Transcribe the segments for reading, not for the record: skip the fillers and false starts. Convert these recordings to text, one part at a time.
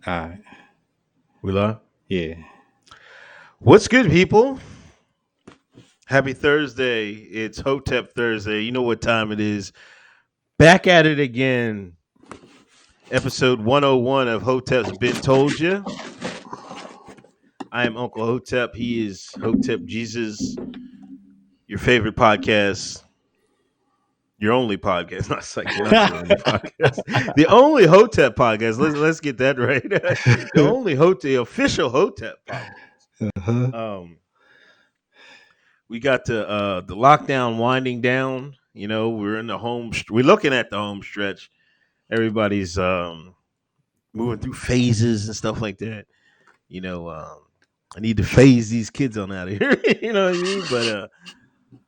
All right. We live? Yeah. What's good, people? Happy Thursday. It's Hotep Thursday. You know what time it is. Back at it again. Episode 101 of Hotep's Been Told You. I am Uncle Hotep. He is Hotep Jesus, your favorite podcast. Your only podcast, not second, not your only podcast. The only Hotep podcast. Let's get that right. The only Hotep, official Hotep podcast. Uh-huh. We got the lockdown winding down. You know, we're in the we're looking at the home stretch. Everybody's moving through phases and stuff like that. You know, I need to phase these kids on out of here. You know what I mean? But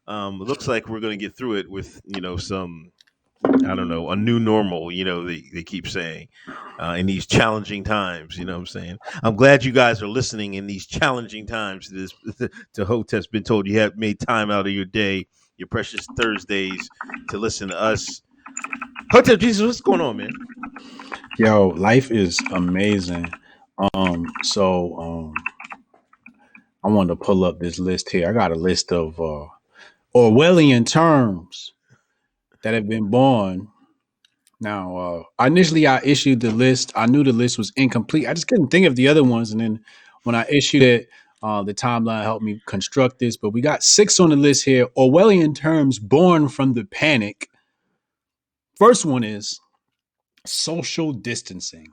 it looks like we're gonna get through it with some, I don't know, a new normal. They keep saying in these challenging times. You know what I'm saying? I'm glad you guys are listening in these challenging times. To Hotep's Been Told You have made time out of your day, your precious Thursdays, to listen to us. Hotep Jesus, what's going on, man? Yo, life is amazing. So I wanted to pull up this list here. I got a list of Orwellian terms that have been born. Now, initially I issued the list. I knew the list was incomplete. I just couldn't think of the other ones. And then when I issued it, the timeline helped me construct this. But we got 6 on the list here. Orwellian terms born from the panic. First one is social distancing.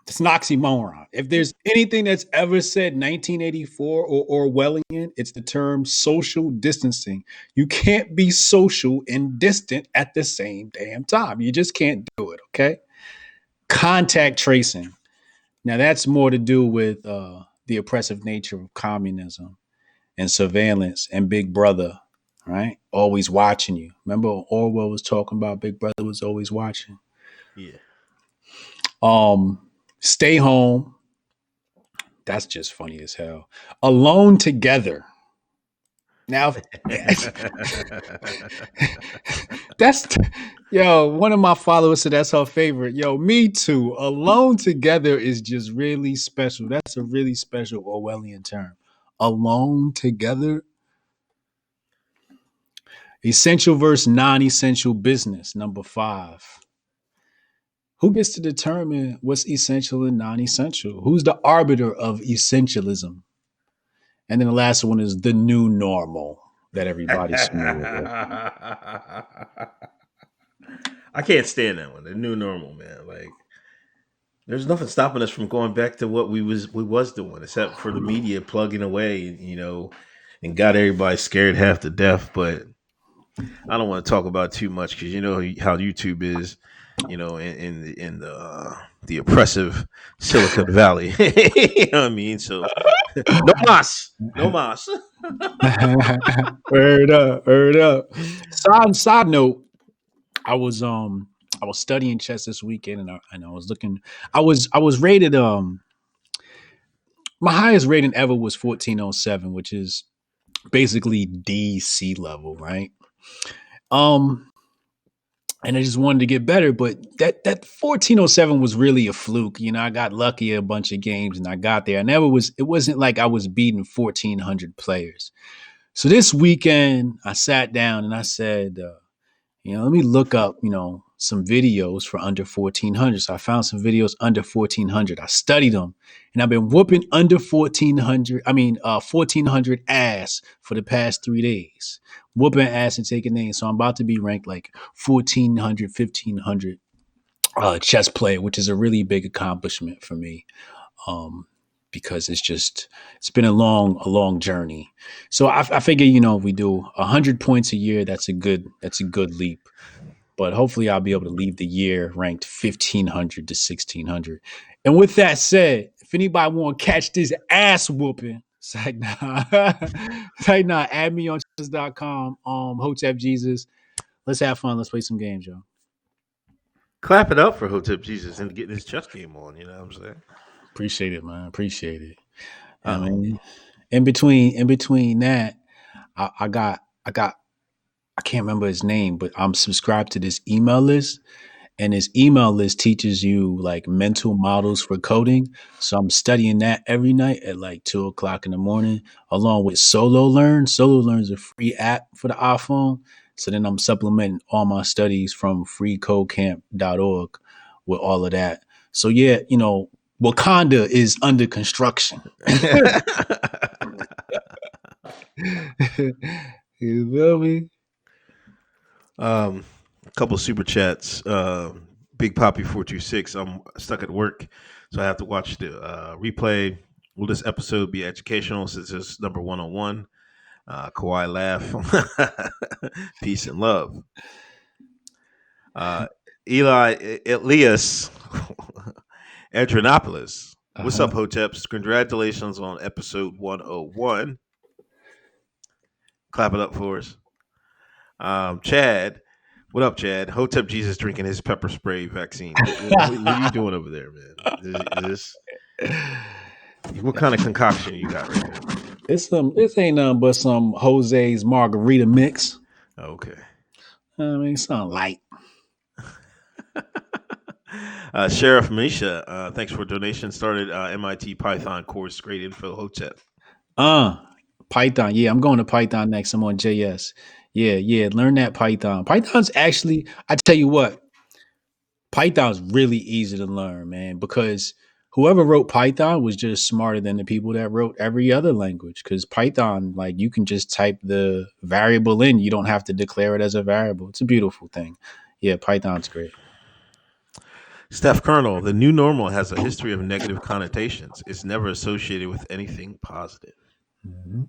It's an oxymoron. If there's anything that's ever said 1984 or Orwellian, it's the term social distancing. You can't be social and distant at the same damn time. You just can't do it, okay? Contact tracing. Now, that's more to do with the oppressive nature of communism and surveillance and Big Brother, right? Always watching you. Remember Orwell was talking about Big Brother was always watching? Yeah. Stay home. That's just funny as hell. Alone together. Now, that's yo. One of my followers said that's her favorite. Yo, me too. Alone together is just really special. That's a really special Orwellian term. Alone together. Essential versus non-essential business. Number 5. Who gets to determine what's essential and non-essential? Who's the arbiter of essentialism? And then the last one is the new normal that everybody's familiar with. I can't stand that one. The new normal, man. Like, there's nothing stopping us from going back to what we was doing, except for the media plugging away, and got everybody scared half to death. But I don't want to talk about too much because you know how YouTube is, in the oppressive Silicon Valley. You know what I mean? So no mas, no mas. Word up, word up. Side note, I was studying chess this weekend and I was looking. I was rated my highest rating ever was 1407, which is basically DC level, right? Um and I just wanted to get better. But that 1407 was really a fluke. I got lucky a bunch of games and I got there. It wasn't like I was beating 1,400 players. So this weekend I sat down and I said, let me look up, some videos for under 1,400. So I found some videos under 1,400. I studied them and I've been whooping under 1,400 ass for the past 3 days. Whooping ass and taking names. So I'm about to be ranked like 1,400, 1,500 chess player, which is a really big accomplishment for me. Because it's been a long journey. So I figure, if we do 100 points a year, that's a good leap. But hopefully I'll be able to leave the year ranked 1,500 to 1,600. And with that said, if anybody want to catch this ass whooping, it's like, nah, add me on chess.com, Hotep Jesus. Let's have fun. Let's play some games, yo. Clap it up for Hotep Jesus and get this chess game on. You know what I'm saying? Appreciate it, man. Appreciate it. I Um, mean, in between that, I got I can't remember his name, but I'm subscribed to this email list, and his email list teaches you like mental models for coding. So I'm studying that every night at like 2 o'clock in the morning, along with Solo Learn. Solo Learn is a free app for the iPhone. So then I'm supplementing all my studies from freecodecamp.org with all of that. So yeah, Wakanda is under construction. You feel me? A couple super chats. Big Poppy 426. I'm stuck at work, so I have to watch the replay. Will this episode be educational since it's number 101? Kawhi laugh. Peace and love. Eli Elias Adrianopolis. What's up, Hoteps? Congratulations on episode 101. Clap it up for us. Chad, what up, Chad? Hotep Jesus drinking his pepper spray vaccine. What are you doing over there, man? What kind of concoction you got right there? This ain't nothing but some Jose's margarita mix. Okay. I mean, it's not light. Sheriff Misha, thanks for a donation. Started MIT Python course. Great info, Hotep. Python. Yeah, I'm going to Python next. I'm on JS. Yeah. Learn that Python. Python's actually, I tell you what, Python's really easy to learn, man, because whoever wrote Python was just smarter than the people that wrote every other language. Because Python, like, you can just type the variable in. You don't have to declare it as a variable. It's a beautiful thing. Yeah, Python's great. Steph Colonel, the new normal has a history of negative connotations. It's never associated with anything positive. Mm-hmm.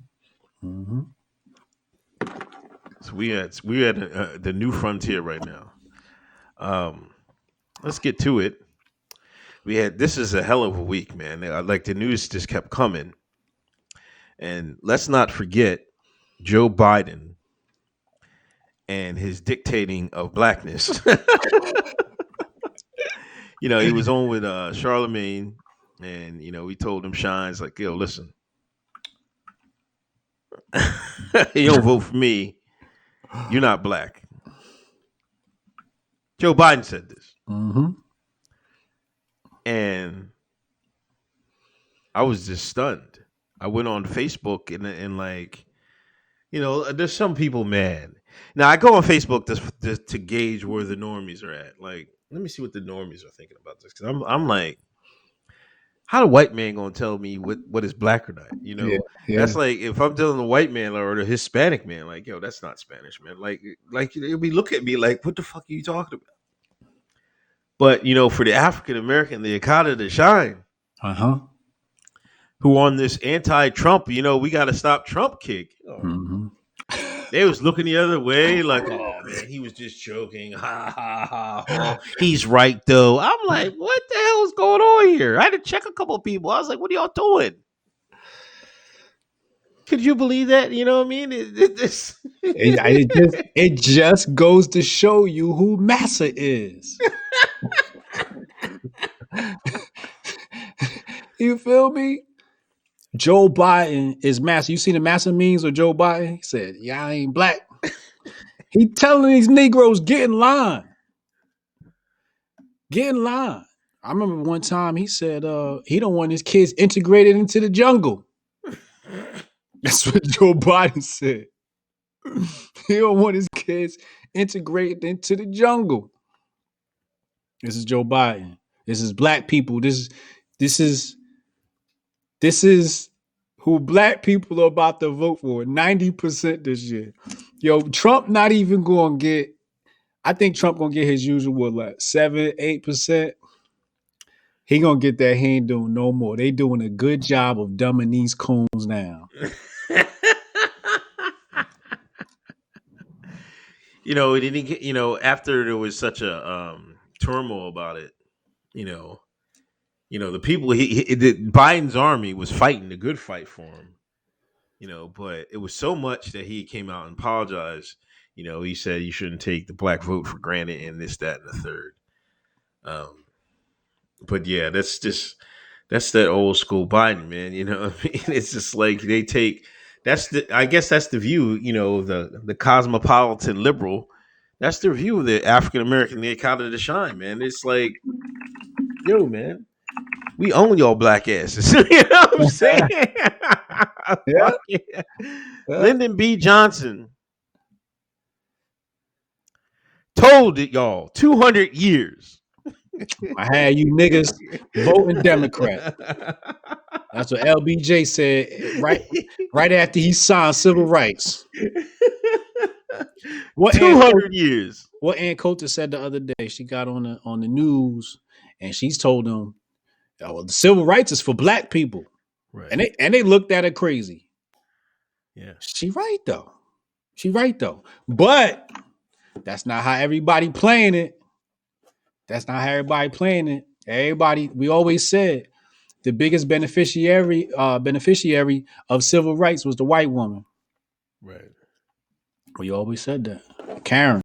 Mm-hmm. So we had the new frontier right now. Let's get to it. This is a hell of a week, man. Like the news just kept coming, and let's not forget Joe Biden and his dictating of blackness. He was on with Charlemagne, and we told him shines like, yo, listen, you don't vote for me, you're not black. Joe Biden said this. Mm-hmm. And I was just stunned. I went on Facebook and like, there's some people mad. Now I go on Facebook to gauge where the normies are at. Like, let me see what the normies are thinking about this, because I'm like, how the white man gonna tell me what is black or not? Yeah. That's like if I'm telling a white man or the Hispanic man, like, yo, that's not Spanish, man. Like they'll be looking at me like, what the fuck are you talking about? But for the African American, the Akata to shine, who on this anti-Trump, we got to stop Trump kick. Mm-hmm. They was looking the other way, like, oh man, he was just joking. Ha ha ha. Oh, he's right though. I'm like, what the hell is going on here? I had to check a couple of people. I was like, what are y'all doing? Could you believe that? You know what I mean? It just goes to show you who Massa is. You feel me? Joe Biden is Massa. You seen the Massa memes with Joe Biden? He said, "Yeah, I ain't black." He telling these Negroes, get in line. Get in line. I remember one time he said he don't want his kids integrated into the jungle. That's what Joe Biden said. He don't want his kids integrated into the jungle. This is Joe Biden. This is black people. This is who black people are about to vote for. 90% this year. Yo, Trump not even going to get. I think Trump going to get his usual like 7-8%. He going to get that. He ain't doing no more. They doing a good job of dumbing these coons down. It didn't get, after there was such a turmoil about it, the people Biden's army was fighting the good fight for him, but it was so much that he came out and apologized. He said you shouldn't take the black vote for granted and this, that, and the third. But yeah, that's that old school Biden, man. I mean, it's just like they take, I guess that's the view, the cosmopolitan liberal That's their view of the African American, the account to shine, man. It's like, yo, man, we own y'all black asses. You know what I'm saying? Yeah, Fuck yeah. yeah. Lyndon B. Johnson told it y'all 200 years. I had you niggas voting Democrat. That's what LBJ said right after he signed civil rights. What Aunt 200 years. what Aunt Coulter said the other day, she got on the news and she's told them, oh, well, the civil rights is for black people. Right. And they looked at her crazy. Yeah. She right though. She right though. But that's not how everybody playing it. That's not how everybody playing it. Everybody, we always said the biggest beneficiary of civil rights was the white woman. Right. We always said that. Karen.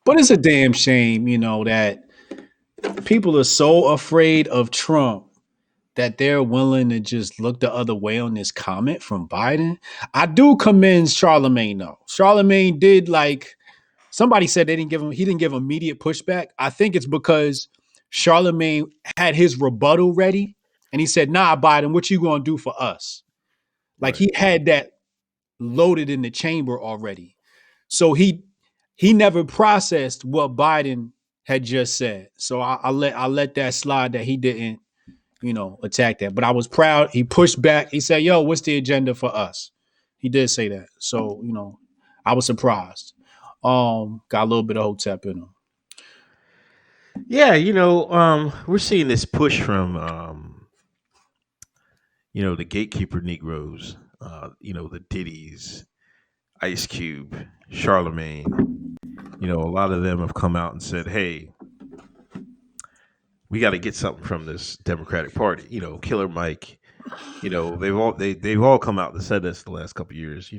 But it's a damn shame, that people are so afraid of Trump that they're willing to just look the other way on this comment from Biden. I do commend Charlemagne though. Charlemagne did somebody said he didn't give immediate pushback. I think it's because Charlemagne had his rebuttal ready and he said, nah, Biden, what you gonna do for us? Like Right. he had that loaded in the chamber already. So he never processed what Biden had just said. So I let that slide that he didn't, attack that. But I was proud. He pushed back. He said, yo, what's the agenda for us? He did say that. So, I was surprised. Got a little bit of Hotep in him. Yeah, we're seeing this push from the gatekeeper Negroes, the Diddy's, Ice Cube, Charlemagne. A lot of them have come out and said, "Hey, we got to get something from this Democratic Party." Killer Mike. They've all come out and said this the last couple of years.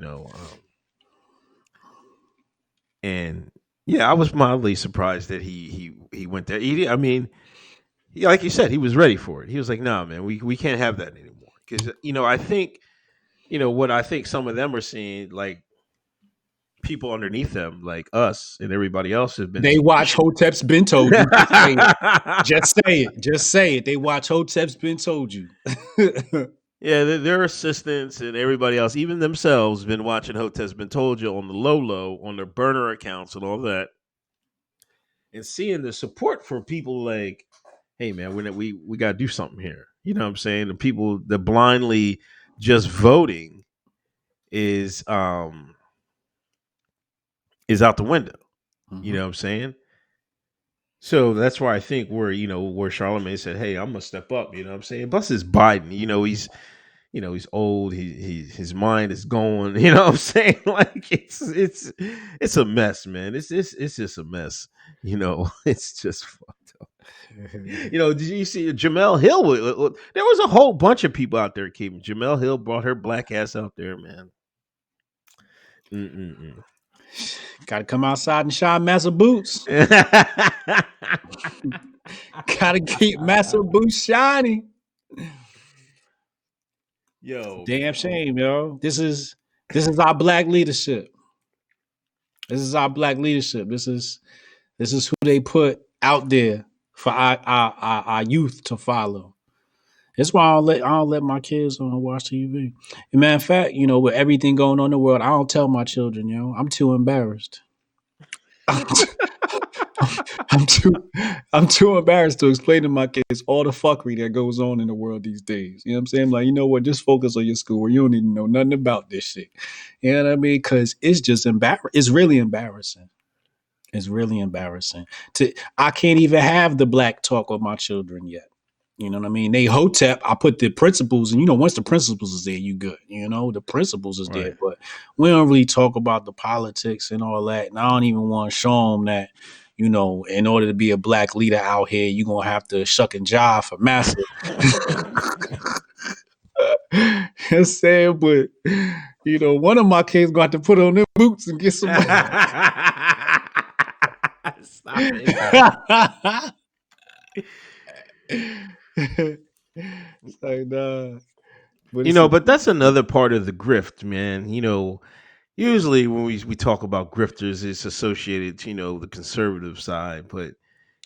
And yeah, I was mildly surprised that he went there. I mean, like you said, he was ready for it. He was like, "Nah, man, we can't have that anymore." Because I think what I think some of them are seeing, like people underneath them, like us and everybody else, have been They watch pushing. Hotep's been told you. Just say it. Just say it. Just say it. They watch Hotep's been told you. Yeah, their assistants and everybody else, even themselves, been watching Hotep's been told you on the low, on their burner accounts and all that, and seeing the support for people like, hey man, we got to do something here. You know what I'm saying? The people that blindly just voting is out the window. You know what I'm saying? So that's why I think where Charlemagne said, "Hey, I'm gonna step up." You know what I'm saying? Plus, it's Biden. He's old. His mind is going. You know what I'm saying? Like it's a mess, man. It's just a mess. It's just fucked up. Did you see Jemele Hill? There was a whole bunch of people out there. Came Jemele Hill brought her black ass out there, man. Mm-mm-mm. Got to come outside and shine massive boots. Got to keep massive boots shiny. Yo, Damn shame, yo. This is our black leadership. This is our black leadership. This is who they put out there for our youth to follow. That's why I don't let my kids watch TV. And matter of fact, with everything going on in the world, I don't tell my children, I'm too embarrassed. I'm too I'm too embarrassed to explain to my kids all the fuckery that goes on in the world these days. You know what I'm saying? Like, you know what? Just focus on your school. You don't need to know nothing about this shit. You know what I mean? Because it's just embarrassing. It's really embarrassing. It's really embarrassing. I can't even have the black talk with my children yet. You know what I mean? They Hotep, I put the principles, and once the principles is there, you good. The principles is there, right. but we don't really talk about the politics and all that. And I don't even want to show them that, in order to be a black leader out here, you're gonna have to shuck and jive for massive. I'm saying, but one of my kids going to put on their boots and get some. Stop it, man. It's like, nah. But it's a But that's another part of the grift, man. Usually when we talk about grifters, it's associated to the conservative side, but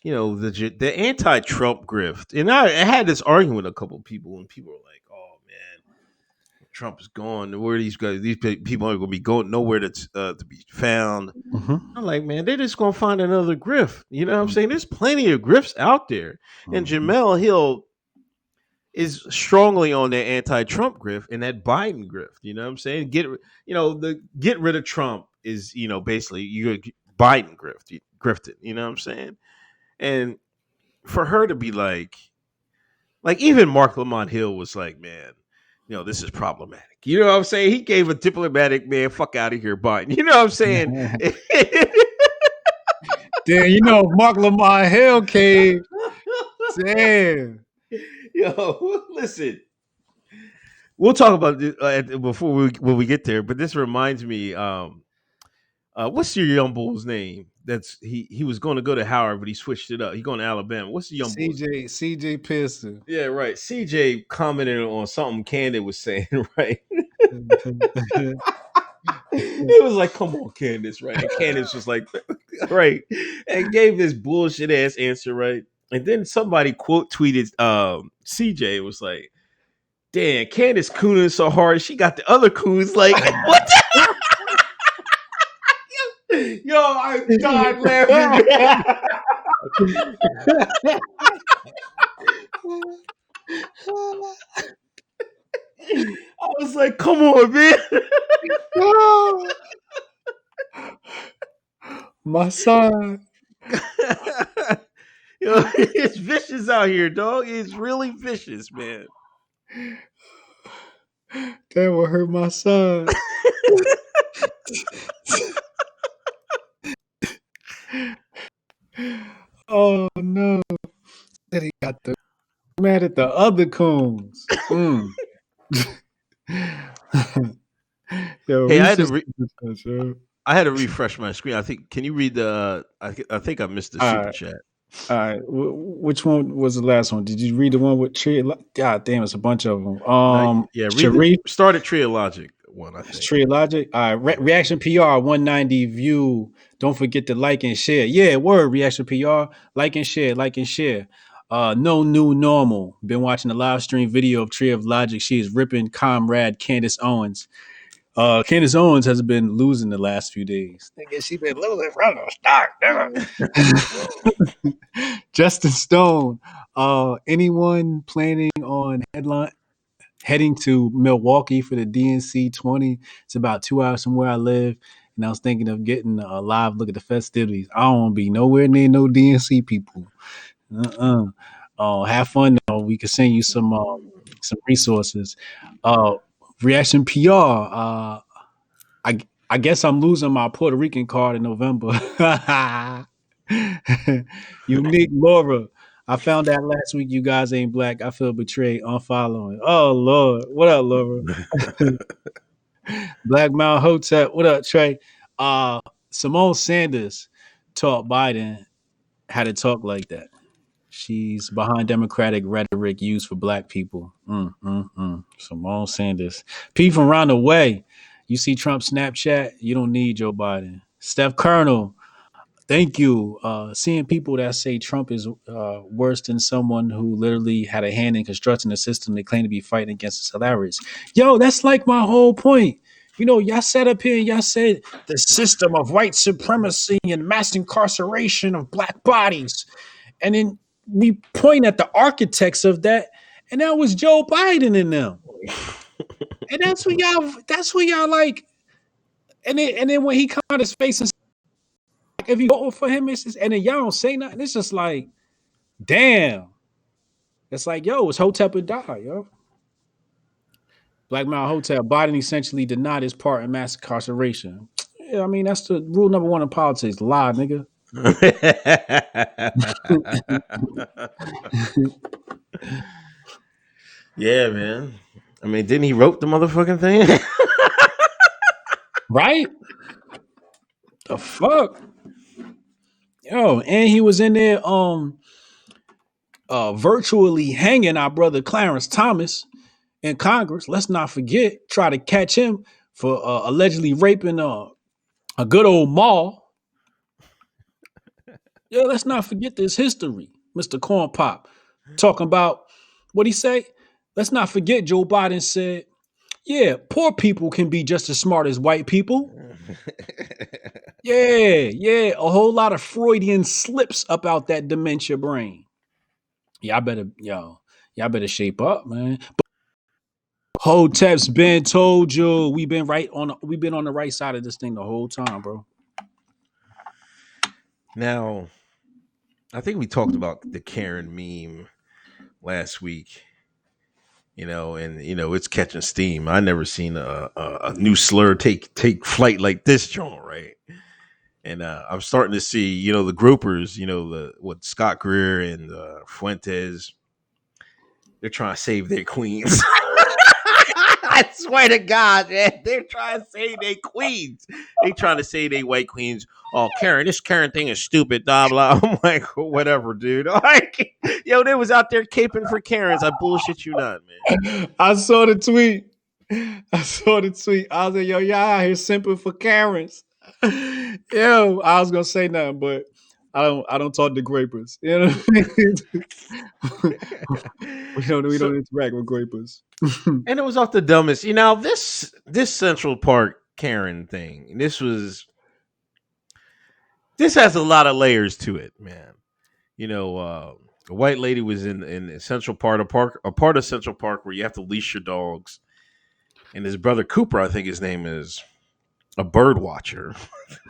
the anti-Trump grift, and I had this argument with a couple of people, and people were like, "Oh man, Trump is gone. Where are these guys? These people aren't going to be going nowhere to be found." Mhm. I'm like, man, they're just going to find another grift. You know what I'm saying? There's plenty of grifts out there, and Mhm. Jemele Hill is strongly on that anti-Trump grift and that Biden grift. You know what I'm saying? Get rid of Trump is basically you Biden grifted. You know what I'm saying? And for her to be like even Mark Lamont Hill was like, man, this is problematic. You know what I'm saying? He gave a diplomatic man, fuck out of here, Biden. You know what I'm saying? Damn, Mark Lamar Hill came. Damn. Yo, listen. We'll talk about this before when we get there. But this reminds me, what's your young bull's name? That's he was going to go to Howard, but he switched it up. He going to Alabama. What's the young bull's name? CJ Pearson. Yeah, right. CJ commented on something Candid was saying, right? It was like, come on, Candace, right? And Candace was like, right, and gave this bullshit ass answer, right? And then somebody quote tweeted CJ was like, damn, Candace cooning so hard, she got the other coons like, what the? Yo, I died laughing. I was like, come on, man. My son. Yo, it's vicious out here, dog. It's really vicious, man. That will hurt my son. Oh no. That he got the mad at the other coons. Mm. Yo, Hey, Reese's. All I had to refresh my screen. I think. Can you read the? I think I missed the super right. chat. All right. Which one was the last one? Did you read the one with Tree? God damn, it's a bunch of them. Yeah, read the Sharif, started Triologic one. I think. Tree Logic. All right. Reaction PR 190 view. Don't forget to like and share. Yeah, word. Reaction PR. Like and share. Like and share. No new normal. Been watching the live stream video of Tree of Logic. She is ripping comrade Candace Owens. Candace Owens has been losing the last few days. Nigga, she been losing from the start, nigga. Justin Stone. Anyone planning on heading to Milwaukee for the DNC 20? It's about 2 hours from where I live, and I was thinking of getting a live look at the festivities. I don't want to be nowhere near no DNC people. Uh-uh. Have fun though. We can send you some resources. Uh, Reaction PR. I guess I'm losing my Puerto Rican card in November. Unique Laura. I found out last week you guys ain't black. I feel betrayed. Unfollowing. Oh Lord. What up, Laura? Black Mount Hotep. What up, Trey? Uh Simone Sanders taught Biden how to talk like that. She's behind Democratic rhetoric used for black people. Simone Sanders. P from round the way. You see Trump Snapchat, you don't need Joe Biden. Steph Colonel, thank you. Seeing people that say Trump is worse than someone who literally had a hand in constructing the system they claim to be fighting against is hilarious. Yo, that's like my whole point. Y'all sat up here and y'all said the system of white supremacy and mass incarceration of black bodies. And then we point at the architects of that, and that was Joe Biden and them. And that's what y'all like. And then when he caught his face and if you vote for him, it's just, and then y'all don't say nothing. It's just like, damn. It's like, yo, it's Hotep or die, yo. Black Mount Hotep, Biden essentially denied his part in mass incarceration. Yeah, I mean, that's the rule number one in politics. Lie, nigga. Yeah, man. I mean, didn't he wrote the motherfucking thing? Right? The fuck? Yo, and he was in there virtually hanging our brother Clarence Thomas. in Congress. Let's not forget, try to catch him for allegedly raping a good old Ma. Yeah, let's not forget this history, Mr. Corn Pop. Talking about what he say? Let's not forget Joe Biden said, yeah, poor people can be just as smart as white people. Yeah, yeah, a whole lot of Freudian slips up out that dementia brain. Y'all better shape up, man. Hoteps been told you we've been on the right side of this thing the whole time, bro. Now, I think we talked about the Karen meme last week, and it's catching steam. I never seen a new slur take flight like this, John. Right, and I'm starting to see, the groupers, the what Scott Greer and Fuentes, they're trying to save their queens. I swear to God, man, they're trying to say they queens. They trying to say they white queens. Oh, Karen, this Karen thing is stupid. Blah blah. I'm like, whatever, dude. Like, yo, they was out there caping for Karens. I bullshit you not, man. I saw the tweet. I saw the tweet. I was like, yo, y'all out here simping for Karens. Yo, I was gonna say nothing, but I don't talk to grapers. You know what I mean? we don't interact with grapers. And it was off the dumbest. This Central Park Karen thing. This has a lot of layers to it, man. A white lady was in Central Park, a part of Central Park where you have to leash your dogs. And his brother Cooper, I think his name is, a bird watcher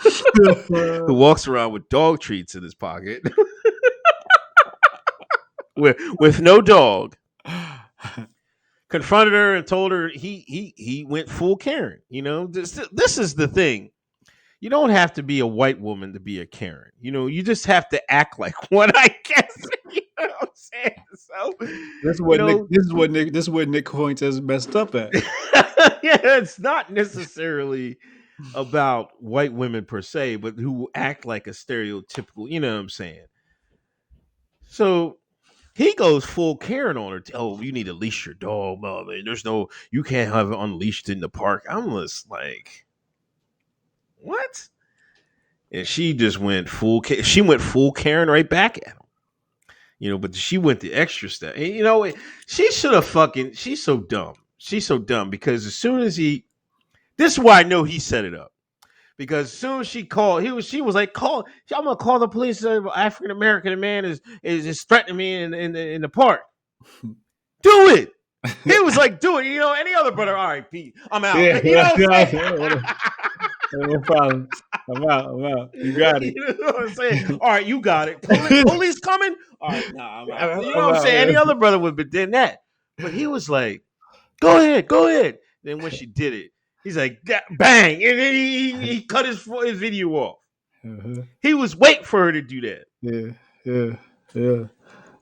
who walks around with dog treats in his pocket with no dog. Confronted her and told her he went full Karen. This is the thing. You don't have to be a white woman to be a Karen. You just have to act like one, I guess. You know what I'm saying? So this is what Nick Coins has messed up at. Yeah, it's not necessarily about white women per se, but who act like a stereotypical, you know what I'm saying? So he goes full Karen on her. Oh, you need to leash your dog. Oh, man, you can't have it unleashed in the park. I'm just like, what? And she just went full. She went full Karen right back at him. But she went the extra step. And, she should have fucking. She's so dumb. She's so dumb because as soon as this is why I know he set it up. Because as soon as she called, she was like, "I'm gonna call the police. African American man is threatening me in the park. Do it." He was like, "Do it." Any other brother? All right, Pete, I'm out. No problem. I'm out. You got it. You know what I'm saying? All right, you got it. Police coming? All right, nah, I'm out. You know what I'm saying? Any other brother would have been that. But he was like, go ahead. Then when she did it, he's like, bang. And then he cut his video off. Uh-huh. He was waiting for her to do that.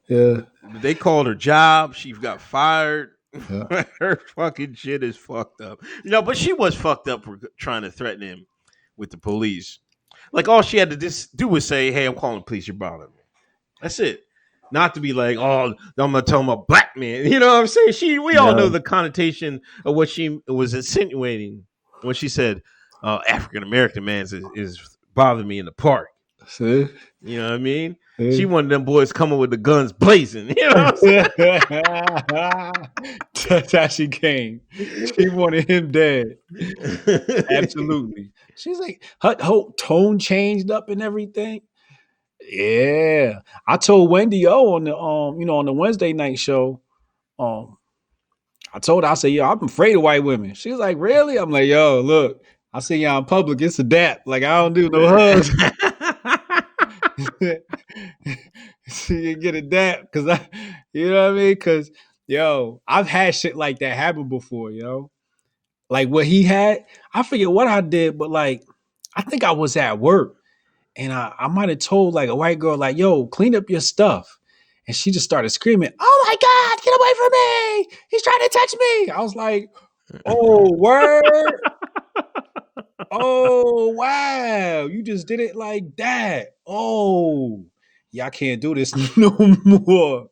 Yeah. They called her job. She got fired. Yeah. Her fucking shit is fucked up. But she was fucked up for trying to threaten him with the police. Like, all she had to do was say, "Hey, I'm calling the police. You're bothering me." That's it. Not to be like, "Oh, I'm gonna tell him a black man." You know what I'm saying? We all know the connotation of what she was insinuating when she said, "African American man is bothering me in the park." See? You know what I mean? See? She wanted them boys coming with the guns blazing. You know what I'm saying? That's how she came. She wanted him dead. Absolutely. She's like, her whole tone changed up and everything. Yeah. I told Wendy on the on the Wednesday night show, I told her, I said, yo, I'm afraid of white women. She's like, really? I'm like, yo, look, I see y'all in public. It's a dap. Like, I don't do no hugs. See, you get a dap because you know what I mean? Because, yo, I've had shit like that happen before, Like what he had, I forget what I did, but like, I think I was at work and I might have told like a white girl, like, yo, clean up your stuff. And she just started screaming, "Oh my God, get away from me. He's trying to touch me." I was like, oh, word. Oh, wow. You just did it like that. Oh, yeah, I can't do this no more.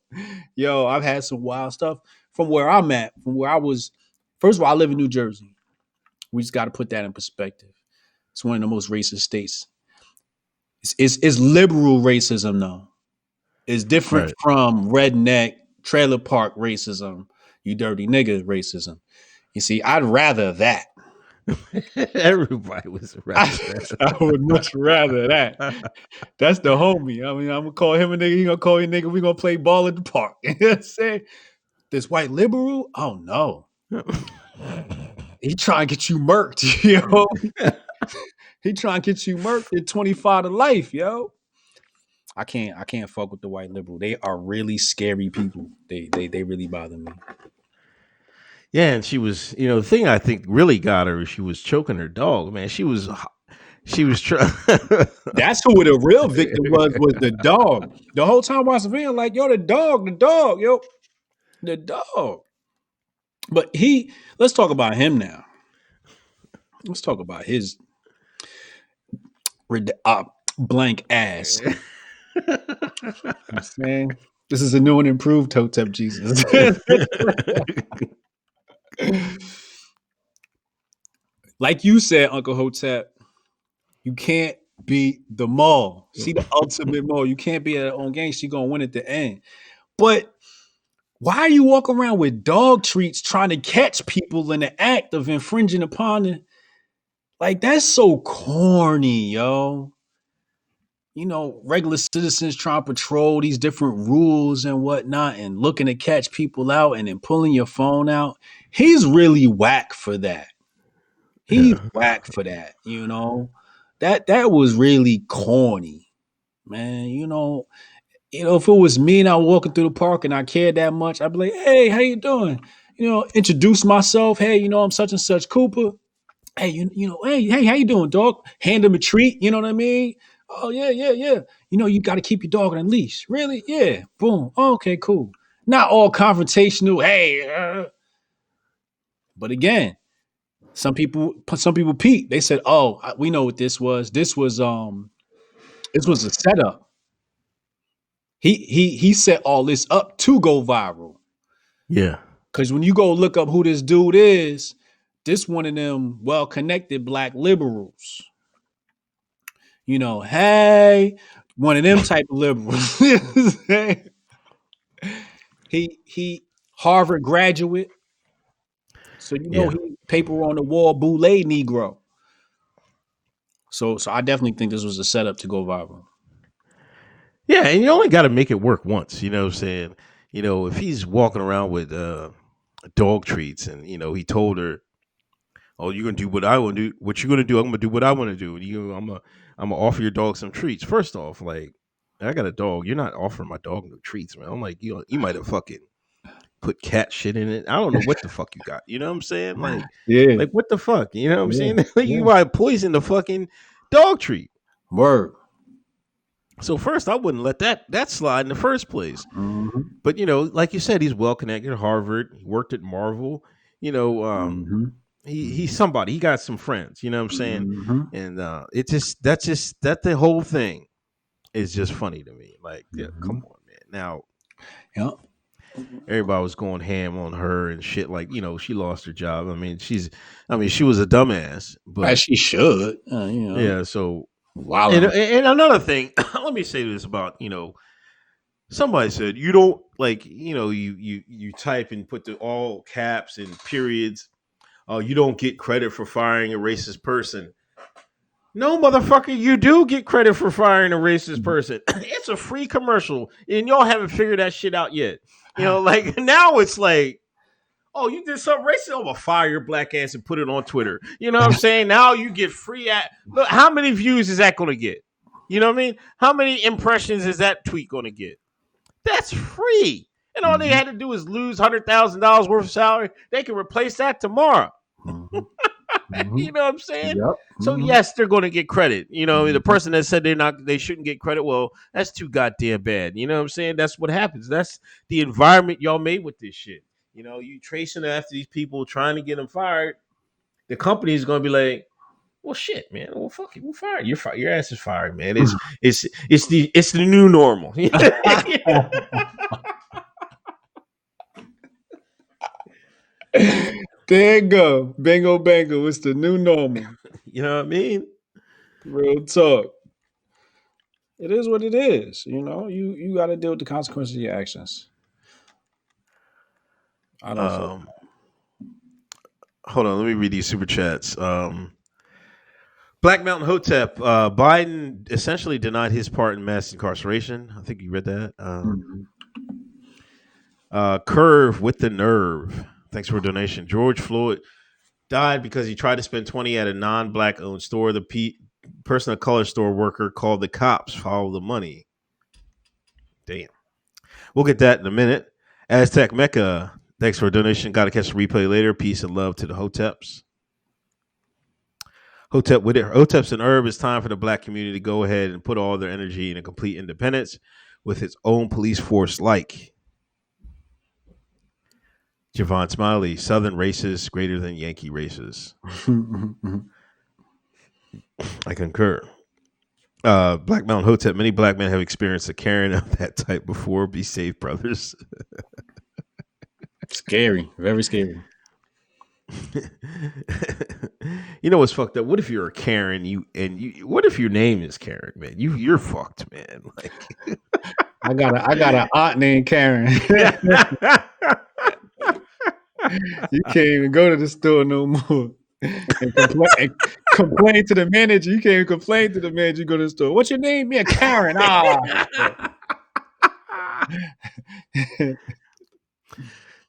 Yo, I've had some wild stuff. from where I'm at, from where I was. First of all, I live in New Jersey. We just got to put that in perspective. It's one of the most racist states. It's liberal racism though. It's different Right. from redneck trailer park racism. You dirty nigga racism. You see, I'd rather that. Everybody was I, rather I would much rather that. that. That's the homie. I mean, I'm gonna call him a nigga. He gonna call you a nigga. We gonna play ball at the park. You know what I'm saying? This white liberal? Oh no. He trying to get you murked, yo. He trying to get you murked at 25 to life, yo. I can't fuck with the white liberal. They are really scary people. They really bother me. Yeah, and she was, the thing I think really got her is she was choking her dog. Man, she was trying. That's who the real victim was the dog. The whole time I was feeling like, yo, the dog, yo, the dog. But let's talk about him now. Let's talk about his blank ass. You know what I'm saying? This is a new and improved Hotep Jesus. Like you said, Uncle Hotep, you can't beat the mall. She the ultimate mall. You can't be at her own game. She gonna win at the end. But why are you walking around with dog treats trying to catch people in the act of infringing upon it? Like that's so corny, yo. Regular citizens trying to patrol these different rules and whatnot and looking to catch people out and then pulling your phone out. He's really whack for that. He's Yeah. whack for that. That was really corny, man. If it was me and I was walking through the park and I cared that much, I'd be like, hey, how you doing? Introduce myself. Hey, I'm such and such Cooper. Hey, hey, how you doing, dog? Hand him a treat. You know what I mean? Oh yeah, yeah, yeah. You got to keep your dog on a leash. Really? Yeah. Boom. Oh, okay, cool. Not all confrontational. Hey, but again, some people peep. They said, "Oh, we know what this was. This was a setup. He set all this up to go viral. Yeah. Because when you go look up who this dude is, this one of them well-connected black liberals. Hey, one of them type of liberals. he Harvard graduate, so Yeah. he paper on the wall, Boule Negro. So I definitely think this was a setup to go viral. Yeah, and you only got to make it work once. You know what I'm saying? If he's walking around with dog treats and, he told her, oh, you're going to do what I want to do. What you're going to do, I'm going to do what I want to do. I'm going to offer your dog some treats. First off, like, I got a dog. You're not offering my dog no treats, man. I'm like, you might have fucking put cat shit in it. I don't know what the fuck you got. You know what I'm saying? Yeah, Like what the fuck? You know what I'm yeah, saying? Like, you yeah. might poison the fucking dog treat. Word. So first, I wouldn't let that slide in the first place. Mm-hmm. But like you said, he's well connected at Harvard. He worked at Marvel. You know, Mm-hmm. he's somebody. He got some friends. You know what I'm saying? Mm-hmm. And that the whole thing is just funny to me. Like, yeah, Mm-hmm. come on, man. Now Yep. everybody was going ham on her and shit. Like, she lost her job. I mean, she was a dumbass. As But she should. yeah, so and Wow. and another thing, let me say this about somebody said you don't like you type and put the all caps and periods. Oh, you don't get credit for firing a racist person. No, motherfucker, you do get credit for firing a racist person. It's a free commercial, and y'all haven't figured that shit out yet. Like now it's like, oh, you did something racist. I'm gonna fire your black ass and put it on Twitter. You know what I'm saying? Now you get free at. Look, how many views is that gonna get? You know what I mean? How many impressions is that tweet gonna get? That's free. And all they Mm-hmm. had to do is lose $100,000 worth of salary. They can replace that tomorrow. Mm-hmm. Mm-hmm. You know what I'm saying? Yep. So Mm-hmm. yes, they're going to get credit. The Mm-hmm. person that said they shouldn't get credit. Well, that's too goddamn bad. You know what I'm saying? That's what happens. That's the environment y'all made with this shit. You tracing after these people trying to get them fired. The company is going to be like, well, shit, man. Well, fuck it. We'll fire you. You're fired. Your ass is fired, man. It's the new normal. There you go. Bingo bango. It's the new normal. You know what I mean? Real talk. It is what it is. You got to deal with the consequences of your actions. I don't fuck. Um, Hold on, let me read these super chats. Black Mountain Hotep, Biden essentially denied his part in mass incarceration. I think you read that. Mhm. Curve with the nerve. Thanks for a donation. George Floyd died because he tried to spend 20 at a non-black owned store. The person of color store worker called the cops. Follow the money. Damn. We'll get that in a minute. Aztec Mecca. Thanks for a donation. Got to catch the replay later. Peace and love to the Hoteps. Hotep with it. Hoteps and Herb. It's time for the black community to go ahead and put all their energy in a complete independence with its own police force like Javon Smiley, Southern races greater than Yankee races. I concur. Black Mountain Hotep, many black men have experienced a Karen of that type before. Be safe, brothers. Scary. Very scary. You know what's fucked up? What if you're a Karen? What if your name is Karen, man? You're fucked, man. Like, I got an aunt named Karen. You can't even go to the store no more. And complain to the manager. You can't even complain to the manager. You go to the store. What's your name? Yeah, Karen.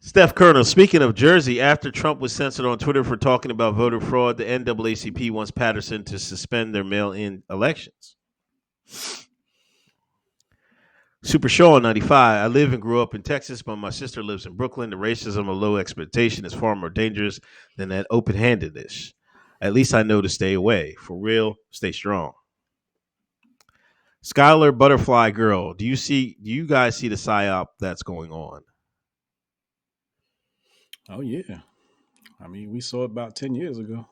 Steph Colonel, speaking of Jersey, after Trump was censored on Twitter for talking about voter fraud, the NAACP wants Patterson to suspend their mail-in elections. Super Shaw 95. I live and grew up in Texas, but my sister lives in Brooklyn. The racism of low expectation is far more dangerous than that open-handedness. At least I know to stay away. For real, stay strong. Skylar Butterfly Girl, do you guys see the psyop that's going on? Oh yeah. I mean, we saw it about 10 years ago.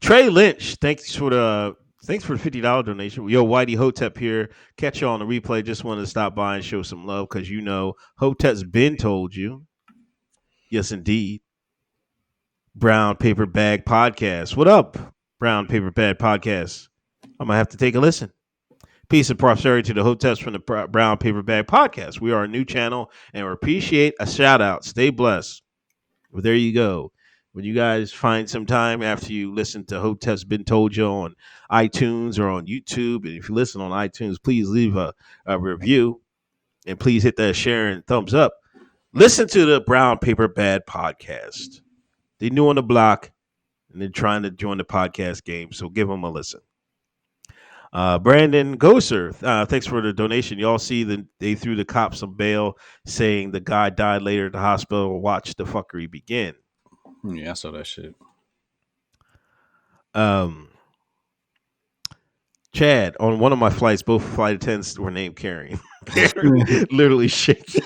Trey Lynch, thanks for the $50 donation. Yo, Whitey Hotep here. Catch you on the replay. Just wanted to stop by and show some love because Hotep's been told you. Yes, indeed. Brown Paper Bag Podcast. What up, Brown Paper Bag Podcast? I'm gonna have to take a listen. Peace and prosperity to the Hoteps from the Brown Paper Bag Podcast. We are a new channel and we appreciate a shout out. Stay blessed. Well, there you go. When you guys find some time after you listen to Hotep's Been Told You on iTunes or on YouTube, and if you listen on iTunes, please leave a review and please hit that share and thumbs up. Listen to the Brown Paper Bag Podcast. They're new on the block and they're trying to join the podcast game, so give them a listen. Brandon Goser, thanks for the donation. Y'all see they threw the cops some bail saying the guy died later at the hospital. Watch the fuckery begin. Yeah, I saw that shit. Chad, on one of my flights, both flight attendants were named Karen. Literally shaking.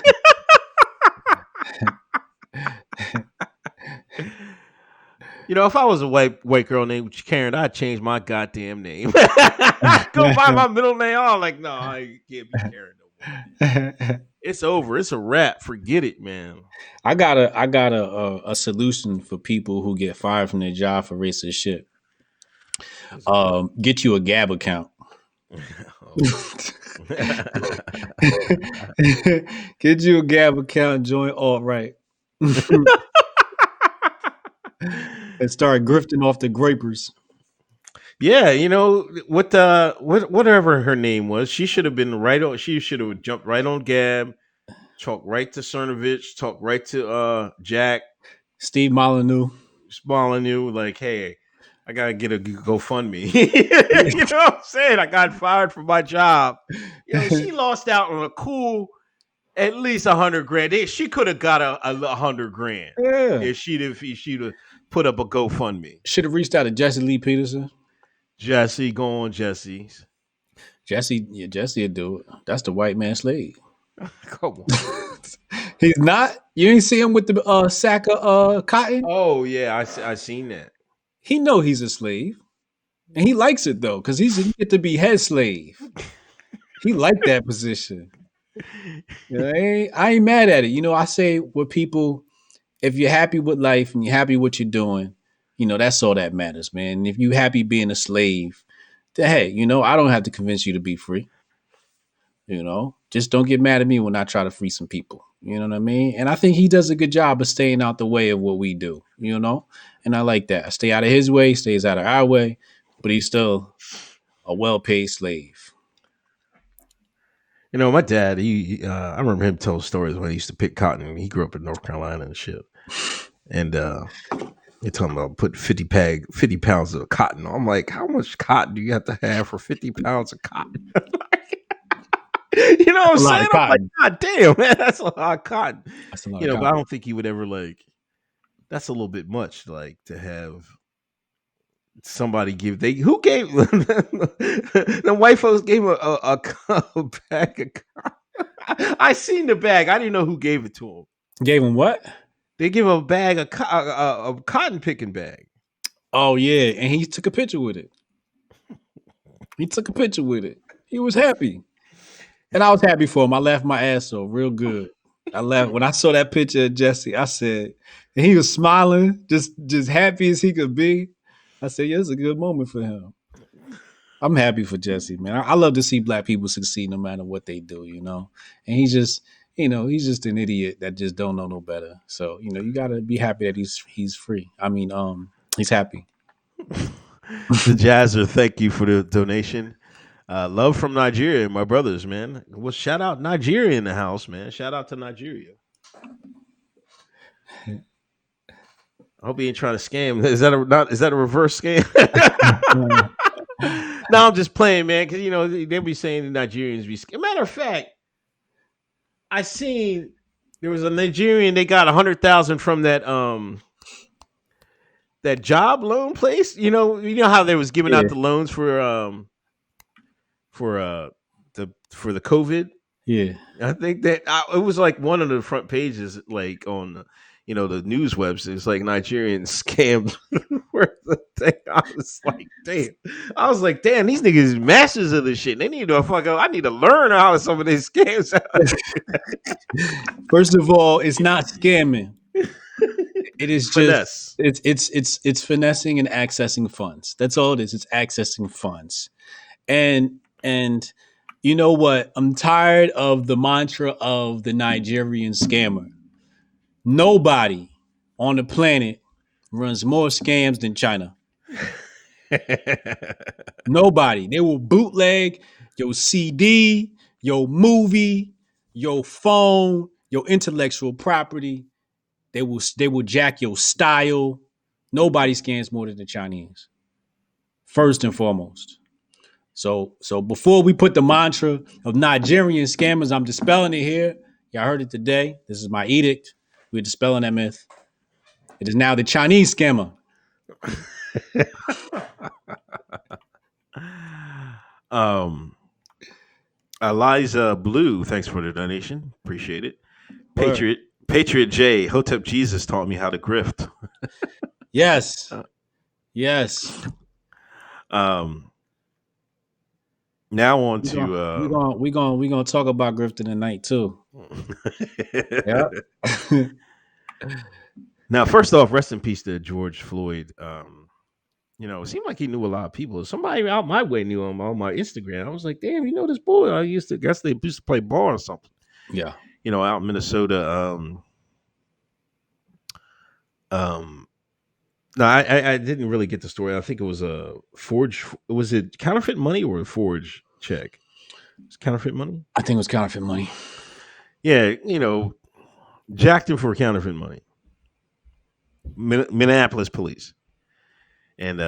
If I was a white girl named Karen, I'd change my goddamn name. Go by my middle name. I'm like, no, I can't be Karen no more. It's over. It's a wrap. Forget it, man. I got a solution for people who get fired from their job for racist shit. Get you a Gab account. Get you a Gab account. Join alt-right. And start grifting off the grapers. Yeah, whatever her name was, she should have been right on. She should have jumped right on Gab, talked right to Cernovich, talked right to Jack, Steve Molyneux, like, hey, I gotta get a GoFundMe. You know what I'm saying? I got fired from my job. She lost out on a cool, at least $100,000. She could have got a $100,000 if she'd have put up a GoFundMe. Should have reached out to Jesse Lee Peterson. Jesse, go on, Jesse. Jesse would do it. That's the white man slave. Come on. He's not. You ain't see him with the sack of cotton? Oh yeah, I seen that. He know he's a slave, and he likes it though, because he get to be head slave. He like that position. I ain't mad at it. I say what people if you're happy with life and you're happy what you're doing, that's all that matters, man. And if you happy being a slave, then hey, I don't have to convince you to be free. Just don't get mad at me when I try to free some people. You know what I mean? And I think he does a good job of staying out the way of what we do, and I like that. I stay out of his way, stays out of our way, but he's still a well-paid slave. My dad, I remember him telling stories when he used to pick cotton. He grew up in North Carolina and shit. And they talking about putting 50 pounds of cotton. I'm like, how much cotton do you have to have for 50 pounds of cotton? You know what I'm A lot saying? of I'm like, cotton. God damn, man, that's a lot of cotton. That's a lot of But I cotton. don't think he would ever that's a little bit much, to have somebody give who gave the white folks gave him a bag of cotton. I seen the bag. I didn't know who gave it to him. Gave him what? They give him a bag of a cotton picking bag. Oh yeah, and he took a picture with it. He was happy. And I was happy for him. I laughed my ass off real good. I laughed when I saw that picture of Jesse. I said, and he was smiling, just happy as he could be. I said, yeah, it's a good moment for him. I'm happy for Jesse, man. I love to see black people succeed no matter what they do, And he's just, he's just an idiot that just don't know no better. So, you gotta be happy that he's free. I mean, he's happy. The Jazzer, thank you for the donation. Love from Nigeria, my brothers, man. Well, shout out Nigeria in the house, man. Shout out to Nigeria. I hope he ain't trying to scam. Is that a reverse scam? No, I'm just playing, man. Because they be saying the Nigerians be scam. Matter of fact, I seen there was a Nigerian. They got 100,000 from that job loan place. You know how they was giving Yeah. out the loans for the COVID. Yeah. I think that it was like one of the front pages, like on the news website. It's like Nigerian scammed for the thing. I was like, damn, these niggas is masters of this shit. They need to I need to learn how some of these scams. First of all, it's not scamming. It is just Finesse. it's finessing and accessing funds. That's all it is. It's accessing funds. And you know what? I'm tired of the mantra of the Nigerian scammer. Nobody on the planet runs more scams than China. Nobody. They will bootleg your CD, your movie, your phone, your intellectual property. They will jack your style. Nobody scams more than the Chinese. First and foremost. So before we put the mantra of Nigerian scammers, I'm dispelling it here. Y'all heard it today. This is my edict. We're dispelling that myth. It is now the Chinese scammer. Eliza Blue, thanks for the donation. Appreciate it. Patriot J, Hotep Jesus taught me how to grift. Yes. Now on to we gonna talk about grifting tonight too. Yeah. Now, first off, rest in peace to George Floyd. It seemed like he knew a lot of people. Somebody out my way knew him on my Instagram. I was like, damn, this boy? I guess they used to play ball or something. Yeah. Out in Minnesota. No, I didn't really get the story. I think it was a forge. Was it counterfeit money or a forge check? It's counterfeit money. I think it was counterfeit money. Yeah, jacked him for counterfeit money. Minneapolis police, and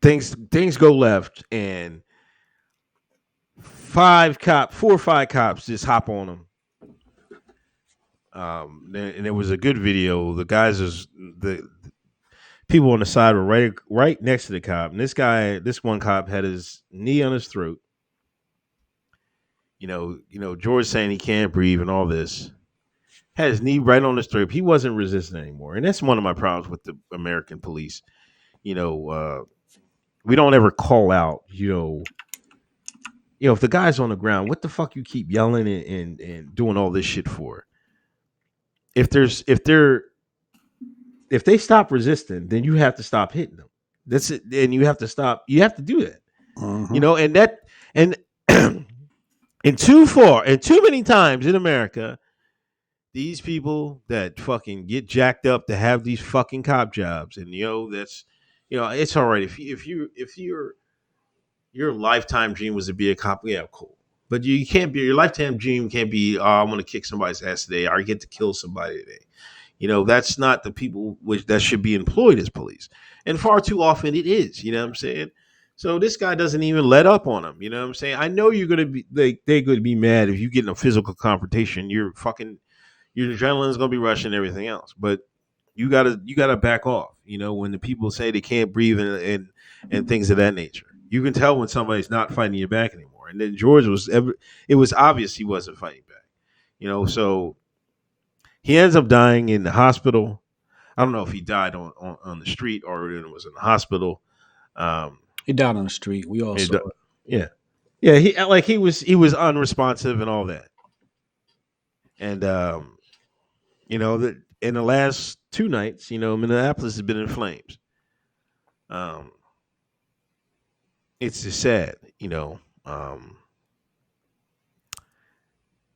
things go left, and 4 or 5 cops just hop on him. And it was a good video. The guys the people on the side were right next to the cop, and this one cop had his knee on his throat. George saying he can't breathe and all this. Had his knee right on his throat. He wasn't resisting anymore, and that's one of my problems with the American police. We don't ever call out, if the guy's on the ground, what the fuck you keep yelling and doing all this shit for? If they stop resisting, then you have to stop hitting them. That's it. And you have to stop. You have to do that. Mm-hmm. And too many times in America, these people that fucking get jacked up to have these fucking cop jobs, and that's it's all right if your lifetime dream was to be a cop, yeah, cool. But you can't be your lifetime dream can't be, oh, I'm gonna kick somebody's ass today, or I get to kill somebody today. That's not the people which that should be employed as police. And far too often it is, you know what I'm saying? So this guy doesn't even let up on him, you know what I'm saying? I know you're gonna be they're gonna be mad if you get in a physical confrontation, your adrenaline's gonna be rushing and everything else. But you gotta back off, when the people say they can't breathe and things of that nature. You can tell when somebody's not fighting your back anymore. And then George it was obvious he wasn't fighting back. So he ends up dying in the hospital. I don't know if he died on the street or it was in the hospital. He died on the street. We all saw it. Yeah, yeah. He was unresponsive and all that. And that in the last 2 nights, Minneapolis has been in flames. It's just sad,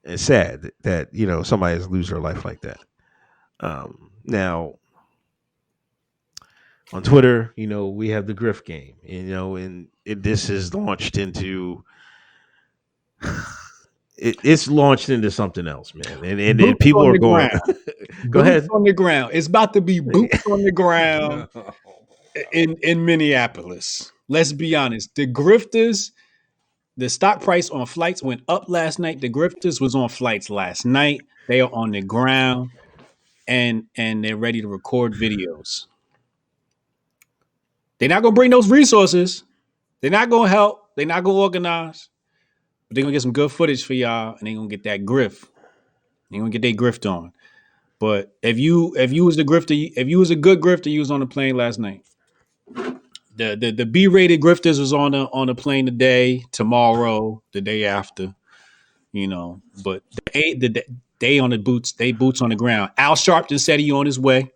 it's sad that somebody has lose their life like that. Now on Twitter, we have the grift game, and this is launched into it's launched into something else, man. And Boots people on are the going. ground. Go ahead. Boots on the ground. It's about to be boots on the ground in Minneapolis. Let's be honest. The grifters, the stock price on flights went up last night. The grifters was on flights last night. They are on the ground and they're ready to record videos. They're not gonna bring those resources. They're not gonna help. They're not gonna organize. But they're gonna get some good footage for y'all, and they're gonna get that grift. They're gonna get their grift on. But if you was the grifter, if you was a good grifter, you was on the plane last night. The B-rated grifters was on the plane today, tomorrow, the day after, But they on the boots, they boots on the ground. Al Sharpton said he on his way.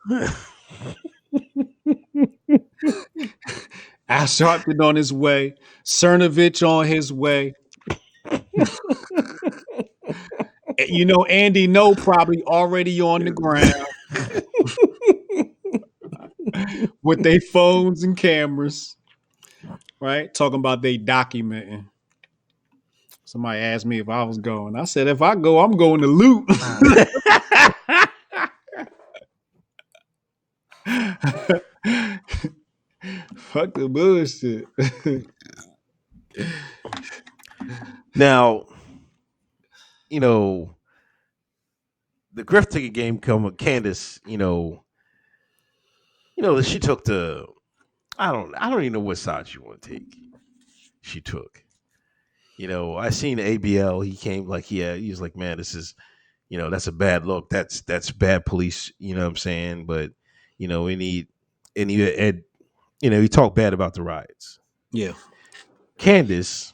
Al Sharpton on his way. Cernovich on his way. Andy No probably already on the ground with their phones and cameras, right? Talking about they documenting. Somebody asked me if I was going. I said, if I go, I'm going to loot. Fuck the bullshit. Now, the grift ticket game come with Candace, she took I don't even know what side she want to take. She took. I seen ABL. He came like, yeah, he was like, man, this is, that's a bad look. That's bad police. You know what I'm saying? But we need, and he talked bad about the riots. Yeah. Candace,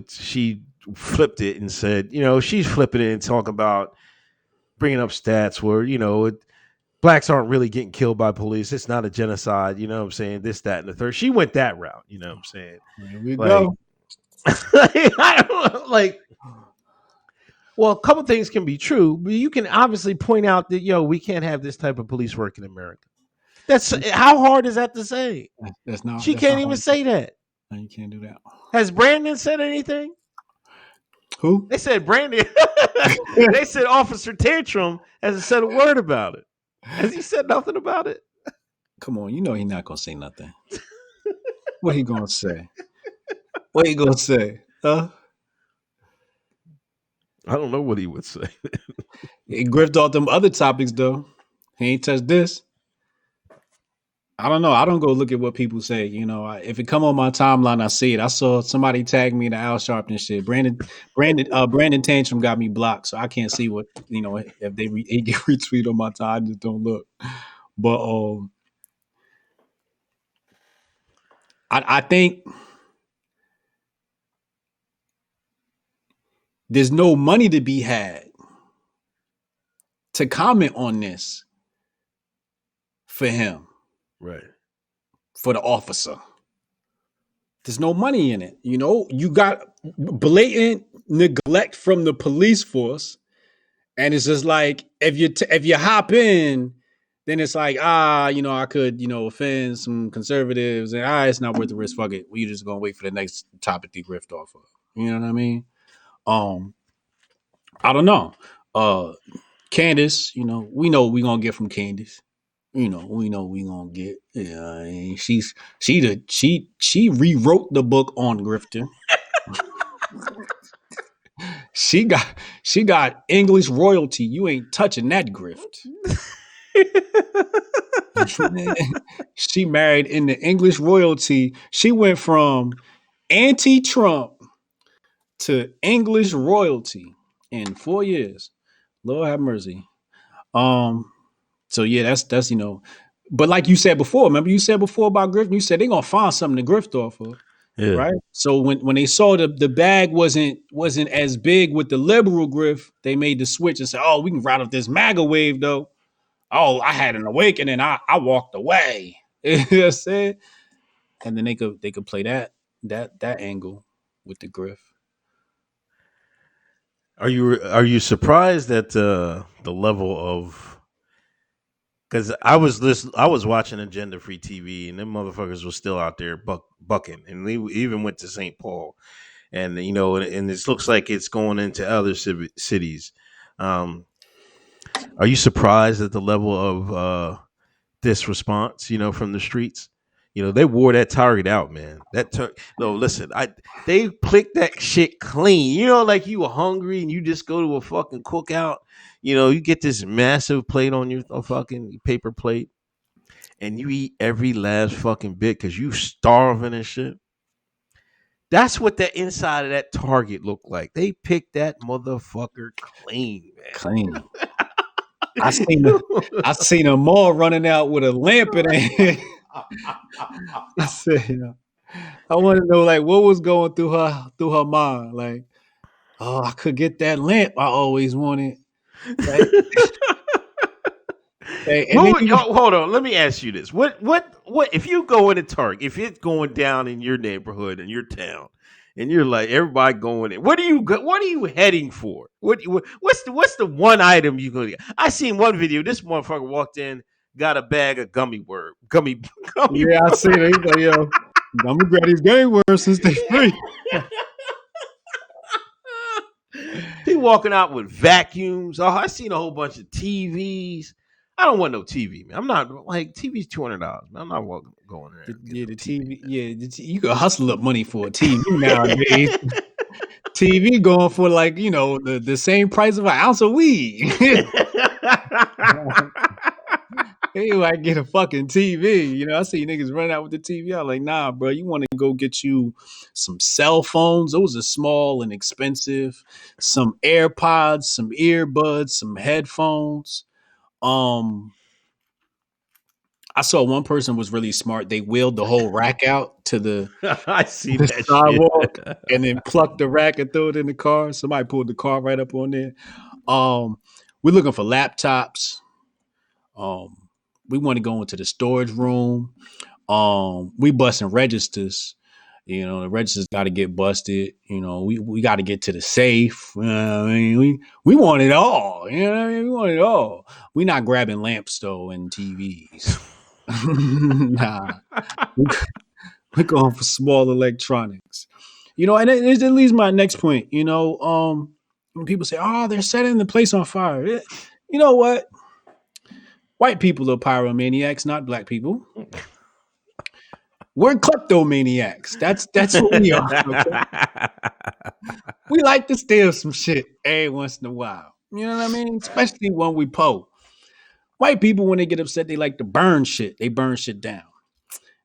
she flipped it and said, she's flipping it and talking about bringing up stats where blacks aren't really getting killed by police. It's not a genocide. You know what I'm saying? This, that, and the third. She went that route. You know what I'm saying? Here we go. I don't know, well, a couple things can be true, but you can obviously point out that we can't have this type of police work in America. That's how hard is that to say? That's not. She can't even say that. No, you can't do that. Has Brandon said anything? Who? They said Brandon. They said Officer Tantrum hasn't said a word about it. Has he said nothing about it? Come on, he's not gonna say nothing. What he gonna say? What he gonna say? Huh? I don't know what he would say. He griffed all them other topics though. He ain't touched this. I don't know. I don't go look at what people say. If it come on my timeline, I see it. I saw somebody tag me in the Al Sharpton shit. Brandon Tantrum got me blocked, so I can't see what if they get retweet on my time. I just don't look. But I think there's no money to be had to comment on this for him, Right. for the officer. There's no money in it. You know, you got blatant neglect from the police force. And it's just like if you hop in, then it's like you know, I could offend some conservatives, and it's not worth the risk. Fuck it, we just gonna wait for the next topic to grift off of. You know what I mean? Um, I don't know. Candace, we know we gonna get from Candace. We know we gonna get. Yeah, and she rewrote the book on grifting. She got she got English royalty. You ain't touching that grift. She married in the English royalty. She went from anti-Trump to English royalty in 4 years. Lord have mercy. Um. So yeah, that's But like you said before, remember you said before about grift. You said they gonna find something to grift off of, Yeah. right? So when they saw the bag wasn't as big with the liberal grift, they made the switch and said, "Oh, we can ride up this MAGA wave though." Oh, I had an awakening. I walked away. You know what I'm saying? And then they could play that angle with the grift. Are you surprised at the level of? Because I was watching Agenda Free TV, and them motherfuckers were still out there bucking, and they even went to St. Paul, and and this looks like it's going into other cities. Um, are you surprised at the level of this response? From the streets. They wore that target out, man. No, listen, they plicked that shit clean. Like you were hungry and you just go to a fucking cookout. You get this massive plate on your fucking paper plate, and you eat every last fucking bit because you starving and shit. That's what the inside of that Target looked like. They picked that motherfucker clean, Clean. I seen a, man. I seen them all running out with a lamp in their hand. I said, I want to know like what was going through her mind. Like, oh, I could get that lamp I always wanted. Right? And What then would, you hold on, let me ask you this. What if you go in a Target, if it's going down in your neighborhood, in your town, and you're like everybody going in, what are you heading for? What's the one item you gonna get? I seen one video, this motherfucker walked in, got a bag of gummy gummy yeah, I seen it. He's like, I'm gonna grab these game words since they free. He walking out with vacuums. Oh, I seen a whole bunch of TVs. I don't want no TV, man. I'm not like TV's $200, man. I'm not going there and getting Yeah, no the TV, TV. Yeah, you can hustle up money for a TV nowadays. TV going for like the same price of an ounce of weed. man. Hey, I get a fucking TV. I see niggas running out with the TV. I'm like, nah, bro. You want to go get you some cell phones? Those are small and expensive. Some AirPods, some earbuds, some headphones. Um, I saw one person was really smart. They wheeled the whole rack out to the I see the that shit. sidewalk and then plucked the rack and threw it in the car. Somebody pulled the car right up on there. Um, we're looking for laptops. Um, we want to go into the storage room. We busting registers. The registers got to get busted. We got to get to the safe. I mean, we want it all. You know what I mean? We want it all. We not grabbing lamps though and TVs. Nah, we, we're going for small electronics. And it leads my next point. When people say, "Oh, they're setting the place on fire," you know what? White people are pyromaniacs, not black people. We're kleptomaniacs. That's what we are. Okay? We like to steal some shit every once in a while. You know what I mean? Especially when we poor. White people, when they get upset, they like to burn shit. They burn shit down.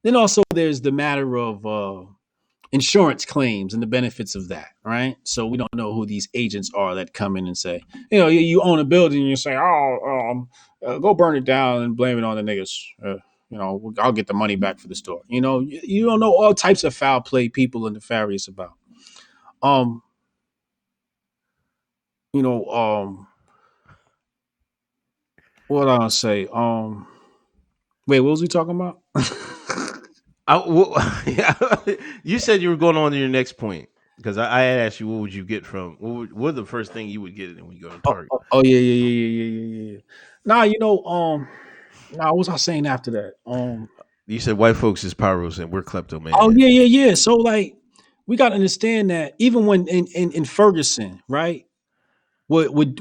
Then also there's the matter of insurance claims and the benefits of that, right? So we don't know who these agents are that come in and say, you own a building and you say, go burn it down and blame it on the niggas. I'll get the money back for the store. You don't know all types of foul play people are nefarious about. Um, you know, what I'll say, wait, what was we talking about? Yeah, you said you were going on to your next point because I had asked you what would you get from what the first thing you would get when you go to Oh, Target. oh, yeah, yeah, yeah, yeah, yeah, yeah, yeah. Nah, nah, what was I saying after that? You said white folks is pyros and we're Oh yeah, kleptomaniacs. yeah, yeah. So like, we got to understand that even when in Ferguson, right? With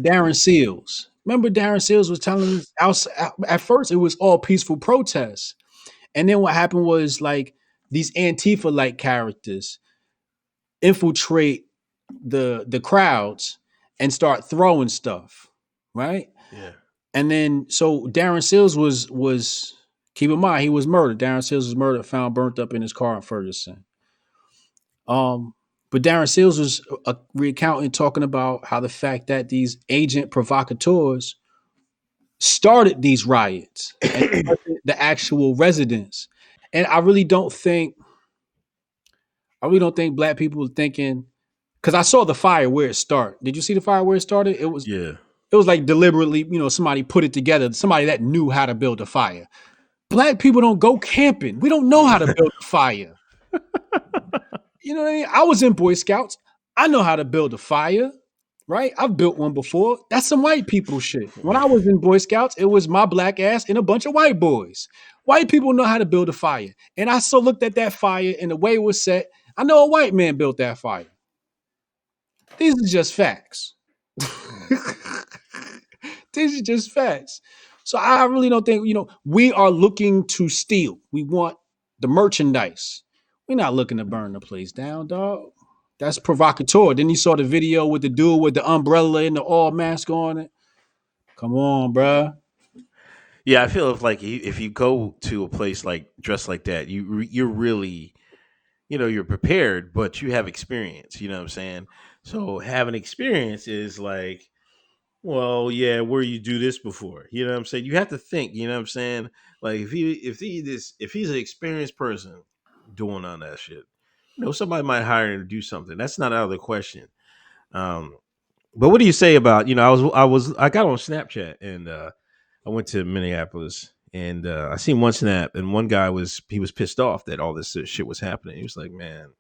Darren Seals. Remember Darren Seals was telling us at first it was all peaceful protests. And then what happened was like these Antifa like characters infiltrate the crowds and start throwing stuff, right? Yeah. And then so Darren Seals was keep in mind he was murdered. Darren Seals was murdered, found burnt up in his car in Ferguson. Um, but Darren Seals was recounting talking about how the fact that these agent provocateurs started these riots and it wasn't the actual residents. And I really don't think black people were thinking because I saw the fire where it started. Did you see the fire where it started? Yeah. It was like deliberately, somebody put it together, somebody that knew how to build a fire. Black people don't go camping. We don't know how to build a fire. You know what I mean? I was in Boy Scouts. I know how to build a fire, right? I've built one before. That's some white people shit. When I was in Boy Scouts, it was my black ass and a bunch of white boys. White people know how to build a fire. And I so looked at that fire and the way it was set. I know a white man built that fire. These are just facts. These are just facts. So I really don't think, we are looking to steal. We want the merchandise. We're not looking to burn the place down, dog. That's provocateur. Then you saw the video with the dude with the umbrella and the all mask on it. Come on, bruh. Yeah, I feel if you go to a place like dressed like that, you're really you're prepared, but you have experience. You know what I'm saying? So having experience is like, well, yeah, where you do this before. You know what I'm saying? You have to think. You know what I'm saying? Like if he's an experienced person doing all that shit, somebody might hire him to do something. That's not out of the question. Um, but what do you say about I got on Snapchat and I went to Minneapolis and I seen one snap and one guy was pissed off that all this shit was happening. He was like, "Man,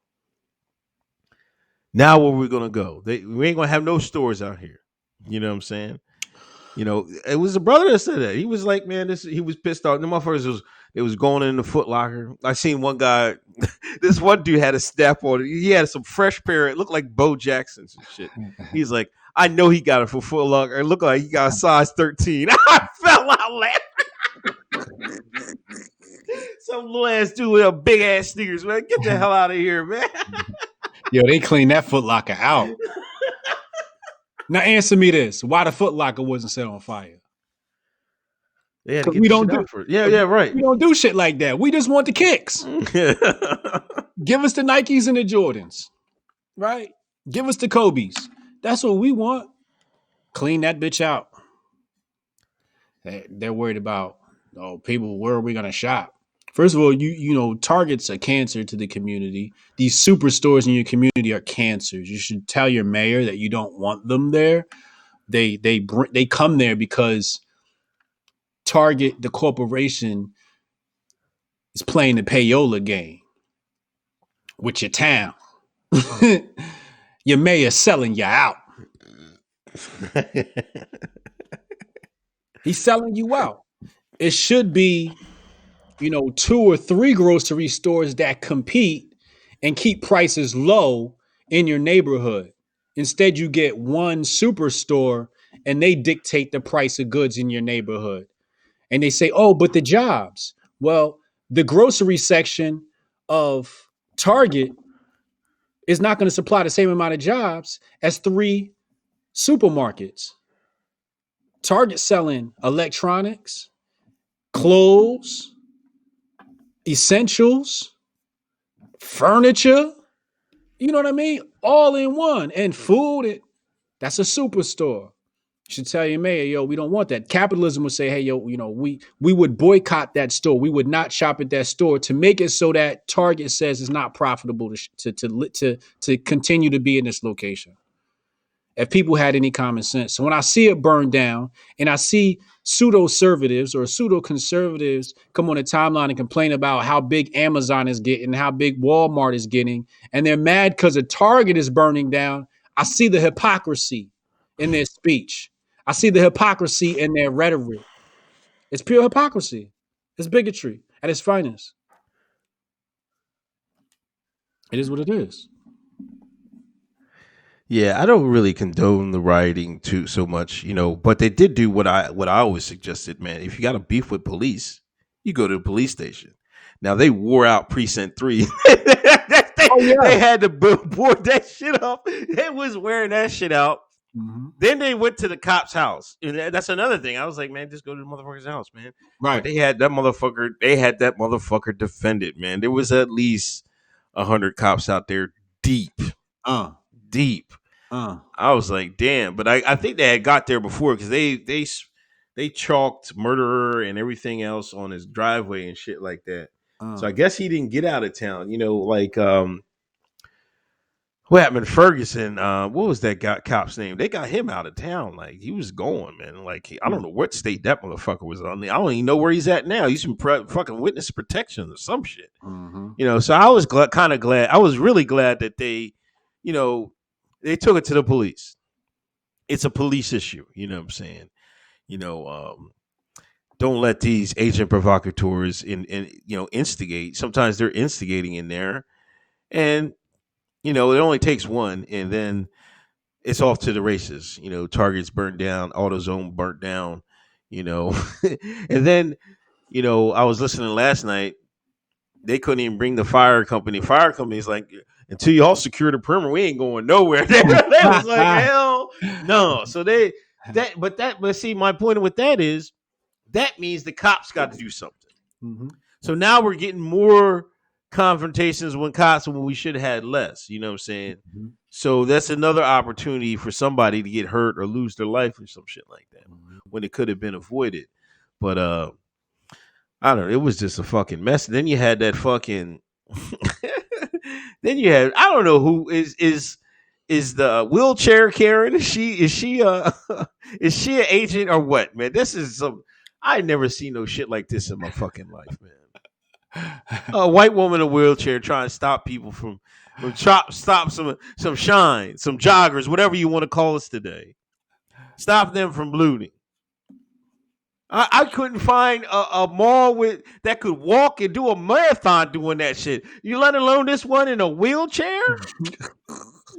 now where we gonna go? We ain't gonna have no stores out here." You know what I'm saying? It was a brother that said that. He was like, "Man, this." He was pissed off. The motherfuckers was going in the Foot Locker. I seen one guy. This one dude had a snap on it. He had some fresh pair. It looked like Bo Jackson's and shit. He's like, I know he got it for Foot Locker. It looked like he got a size 13. I fell out laughing. Some little ass dude with a big ass sneakers, man. Get the hell out of here, man. Yo, they cleaned that Foot Locker out. Now answer me this: why the Foot Locker wasn't set on fire? They had to Because get the shit out for it. Yeah, right. we don't do shit like that. We just want the kicks. Give us the Nikes and the Jordans, right? Give us the Kobe's. That's what we want. Clean that bitch out. They're worried about, people, where are we gonna shop? First of all, Target's a cancer to the community. These superstores in your community are cancers. You should tell your mayor that you don't want them there. They come there because Target, the corporation, is playing the payola game with your town. Your mayor's selling you out. He's selling you out. It should be, 2 or 3 grocery stores that compete and keep prices low in your neighborhood. Instead, you get one superstore and they dictate the price of goods in your neighborhood. And they say, oh, but the jobs. Well, the grocery section of Target is not going to supply the same amount of jobs as 3 supermarkets. Target selling electronics, clothes, essentials, furniture, you know what I mean? All in one. And food, that's a superstore. You should tell your mayor, yo, we don't want that. Capitalism would say, hey, yo, we would boycott that store. We would not shop at that store to make it so that Target says it's not profitable to continue to be in this location. if people had any common sense. So when I see it burned down and I see pseudo-conservatives or pseudo-conservatives come on the timeline and complain about how big Amazon is getting, how big Walmart is getting, and they're mad because a Target is burning down, I see the hypocrisy in their speech. I see the hypocrisy in their rhetoric. It's pure hypocrisy. It's bigotry at its finest. It is what it is. Yeah, I don't really condone the rioting too so much, but they did do what I always suggested, man. If you got a beef with police, you go to the police station. Now they wore out precinct 3. Oh yeah. They had to board that shit up. They was wearing that shit out. Mm-hmm. Then they went to the cop's house. And that's another thing. I was like, man, just go to the motherfucker's house, man. Right. But they had that motherfucker defended, man. There was at least 100 cops out there deep. Deep. I was like, damn. But I think they had got there before because they chalked murderer and everything else on his driveway and shit like that. So I guess he didn't get out of town. Like what happened to Ferguson? What was that cop's name? They got him out of town. Like he was going, man. Like I don't know what state that motherfucker was on. I don't even know where he's at now. He's in fucking witness protection or some shit. Mm-hmm. So I was kind of glad. I was really glad that they took it to the police. It's a police issue. You know what I'm saying? Don't let these agent provocateurs instigate. Sometimes they're instigating in there, and it only takes one, and then it's off to the races. Target's burnt down, AutoZone burnt down. And then I was listening last night. They couldn't even bring the fire company. Fire company's like, until y'all secure the perimeter, we ain't going nowhere. They was like, hell no. So but see, my point with that is that means the cops got to do something. Mm-hmm. So now we're getting more confrontations when cops when we should have had less. You know what I'm saying? Mm-hmm. So that's another opportunity for somebody to get hurt or lose their life or some shit like that when it could have been avoided. But I don't know. It was just a fucking mess. Then you had that fucking. Then you had I don't know who is the wheelchair Karen. Is she is she an agent or what, man? This is some. I never seen no shit like this in my fucking life, man. A white woman in a wheelchair trying to stop people from stop some shine, some joggers, whatever you want to call us today. Stop them from looting. I couldn't find a mall that could walk and do a marathon doing that shit. You let alone this one in a wheelchair?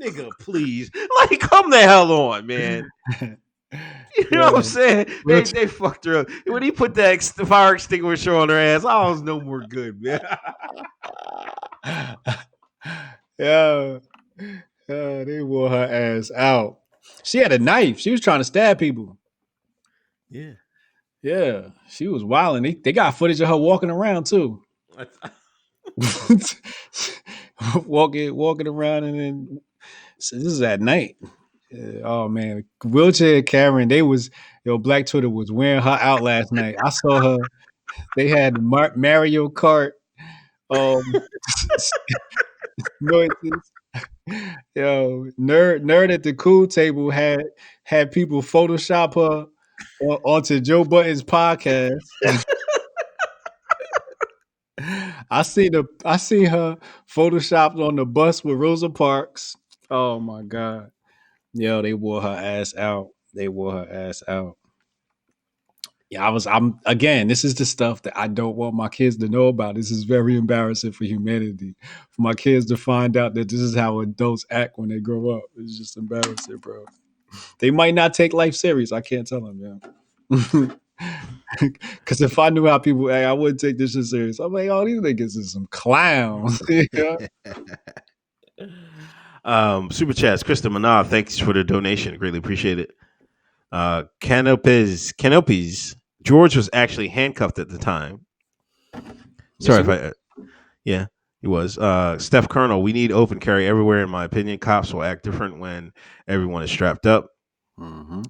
Nigga, please. Like, come the hell on, man. You know what I'm saying? They fucked her up. When he put that fire extinguisher on her ass, I was no more good, man. Yeah. They wore her ass out. She had a knife. She was trying to stab people. Yeah. Yeah. She was wilding. They got footage of her walking around too. walking around and then so this is at night. Oh man, wheelchair Karen. Black Twitter was wearing her out last night. I saw her. They had Mario Kart noises. Yo, nerd at the cool table had people Photoshop her onto Joe Budden's podcast. I seen her photoshopped on the bus with Rosa Parks. Oh my god. Yo, they wore her ass out. Yeah, I'm again, this is the stuff that I don't want my kids to know about. This is very embarrassing for humanity. For my kids to find out that this is how adults act when they grow up. It's just embarrassing, bro. They might not take life serious. I can't tell them, yeah. Because if I knew how people act, I wouldn't take this shit serious. I'm like, oh, these niggas is some clowns. Super chats, Krista Manah, thanks for the donation. Greatly appreciate it. Canopies. George was actually handcuffed at the time. Sorry if I. Yeah, he was. Steph Colonel, we need open carry everywhere. In my opinion, cops will act different when everyone is strapped up. Mm-hmm.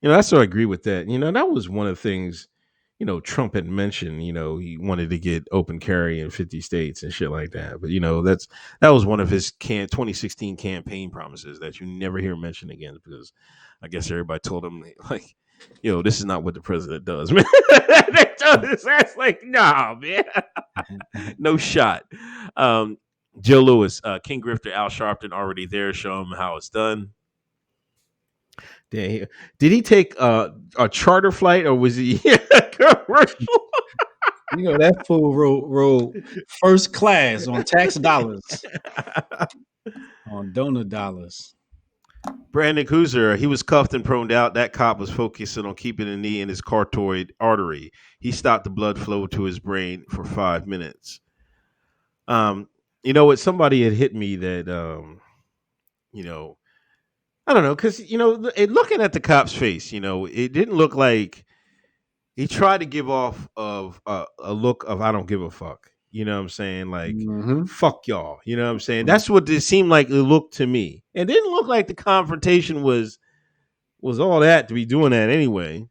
I sort of agree with that. That was one of the things. Trump had mentioned, he wanted to get open carry in 50 states and shit like that. But that was one of his 2016 campaign promises that you never hear mentioned again, because I guess everybody told him, like, this is not what the president does, man. They told his ass, like, nah, man, no shot. Um, Joe Lewis, King Grifter, Al Sharpton already there. Show him how it's done. Did he take a charter flight, or was he commercial? That fool rode first class on tax dollars, on donor dollars. Brandon Cruiser, he was cuffed and proned out. That cop was focusing on keeping the knee in his carotid artery. He stopped the blood flow to his brain for 5 minutes. You know what? Somebody had hit me that, I don't know, because looking at the cop's face, it didn't look like he tried to give off of a look of I don't give a fuck. You know what I'm saying? Like, fuck y'all. You know what I'm saying? That's what it seemed like it looked to me. It didn't look like the confrontation was all that to be doing that anyway.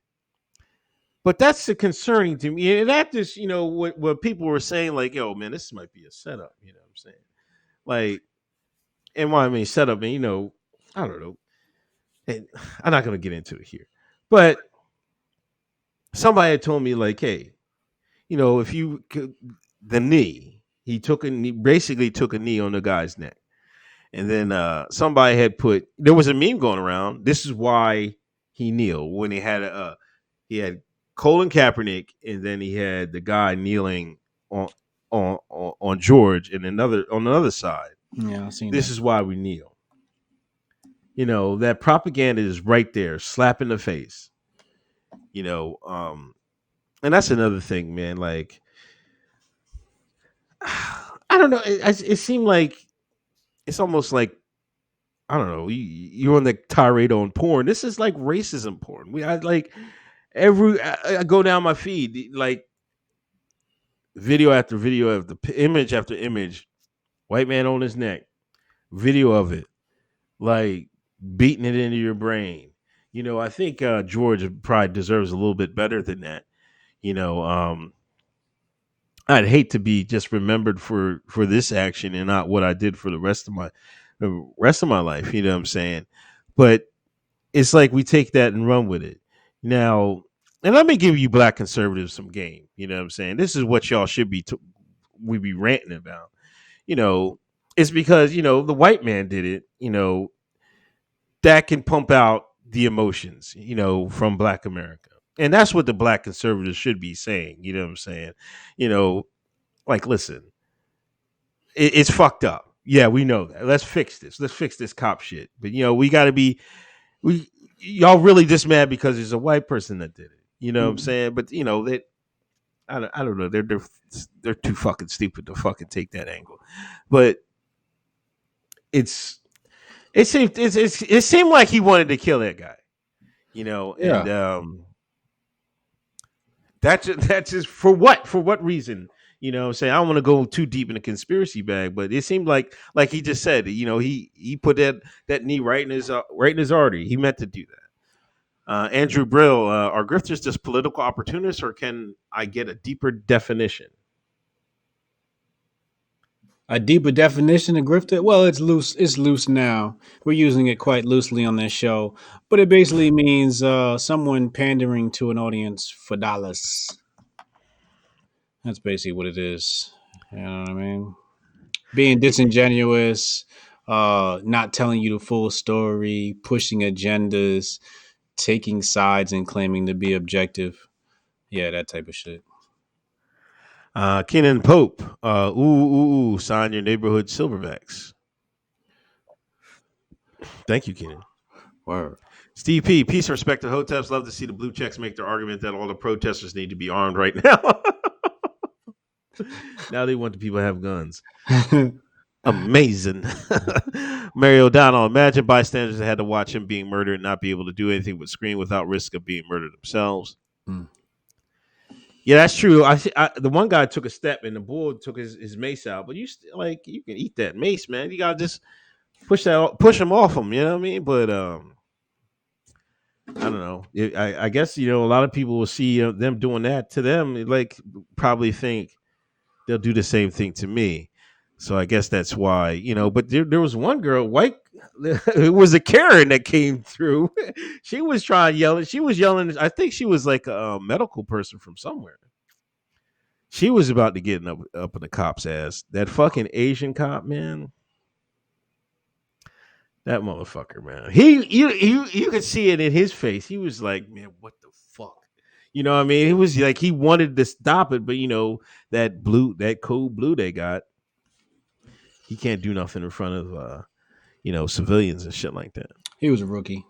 But that's the concerning to me. And that just, what people were saying, like, yo, man, this might be a setup. You know what I'm saying? Like, and why I mean setup, and I don't know. And I'm not gonna get into it here. But somebody had told me, like, hey, if you the knee, basically took a knee on the guy's neck. And then somebody had there was a meme going around. This is why he kneeled when he had Colin Kaepernick, and then he had the guy kneeling on George, and on another side. Yeah, I've seen this that. is why we kneel. That propaganda is right there, slap in the face. And that's another thing, man. Like, I don't know. It seemed like it's almost like, I don't know. You're on the tirade on porn. This is like racism porn. I go down my feed, like video after video of image after image, white man on his neck, video of it, like beating it into your brain. I think George probably deserves a little bit better than that. I'd hate to be just remembered for this action and not what I did for the rest of my life. You know what I'm saying? But it's like we take that and run with it. Now, and let me give you black conservatives some game. You know what I'm saying? This is what y'all should be we be ranting about. It's because, the white man did it, that can pump out the emotions, from black America. And that's what the black conservatives should be saying. You know what I'm saying? Like, listen, it's fucked up. Yeah, we know that. Let's fix this. Let's fix this cop shit. But, we got to be, y'all really just mad because there's a white person that did it. You know what I'm saying? But, that, I don't know. They're too fucking stupid to fucking take that angle. But it seemed like he wanted to kill that guy. Yeah. And that's just for what reason? Saying I don't want to go too deep in the conspiracy bag, but it seemed like he just said, he put that knee right in his artery. He meant to do that. Andrew Brill, are grifters just political opportunists, or can I get a deeper definition? A deeper definition of grifter? Well, it's loose. It's loose now. We're using it quite loosely on this show, but it basically means someone pandering to an audience for dollars. That's basically what it is. You know what I mean? Being disingenuous, not telling you the full story, pushing agendas, taking sides and claiming to be objective. Yeah, that type of shit. Kenan Pope, sign your neighborhood silverbacks. Thank you, Kenan. Word. Steve P, peace and respect to Hoteps. Love to see the blue checks make their argument that all the protesters need to be armed right now. Now they want the people to have guns. Amazing. Mary O'Donnell, imagine bystanders that had to watch him being murdered and not be able to do anything but scream without risk of being murdered themselves. Yeah, that's true. The one guy took a step and the bull took his mace out, but you can eat that mace, man. You gotta just push him off him. You know what I mean? But I don't know. I guess a lot of people will see them doing that to them, like probably think they'll do the same thing to me. So I guess that's why, But there was one girl, white, it was a Karen that came through. She was trying yelling. She was yelling. I think she was like a medical person from somewhere. She was about to get up in the cop's ass. That fucking Asian cop, man. That motherfucker, man. You could see it in his face. He was like, man, what the fuck? You know what I mean? It was like he wanted to stop it, but that code blue they got, he can't do nothing in front of civilians and shit like that. He was a rookie.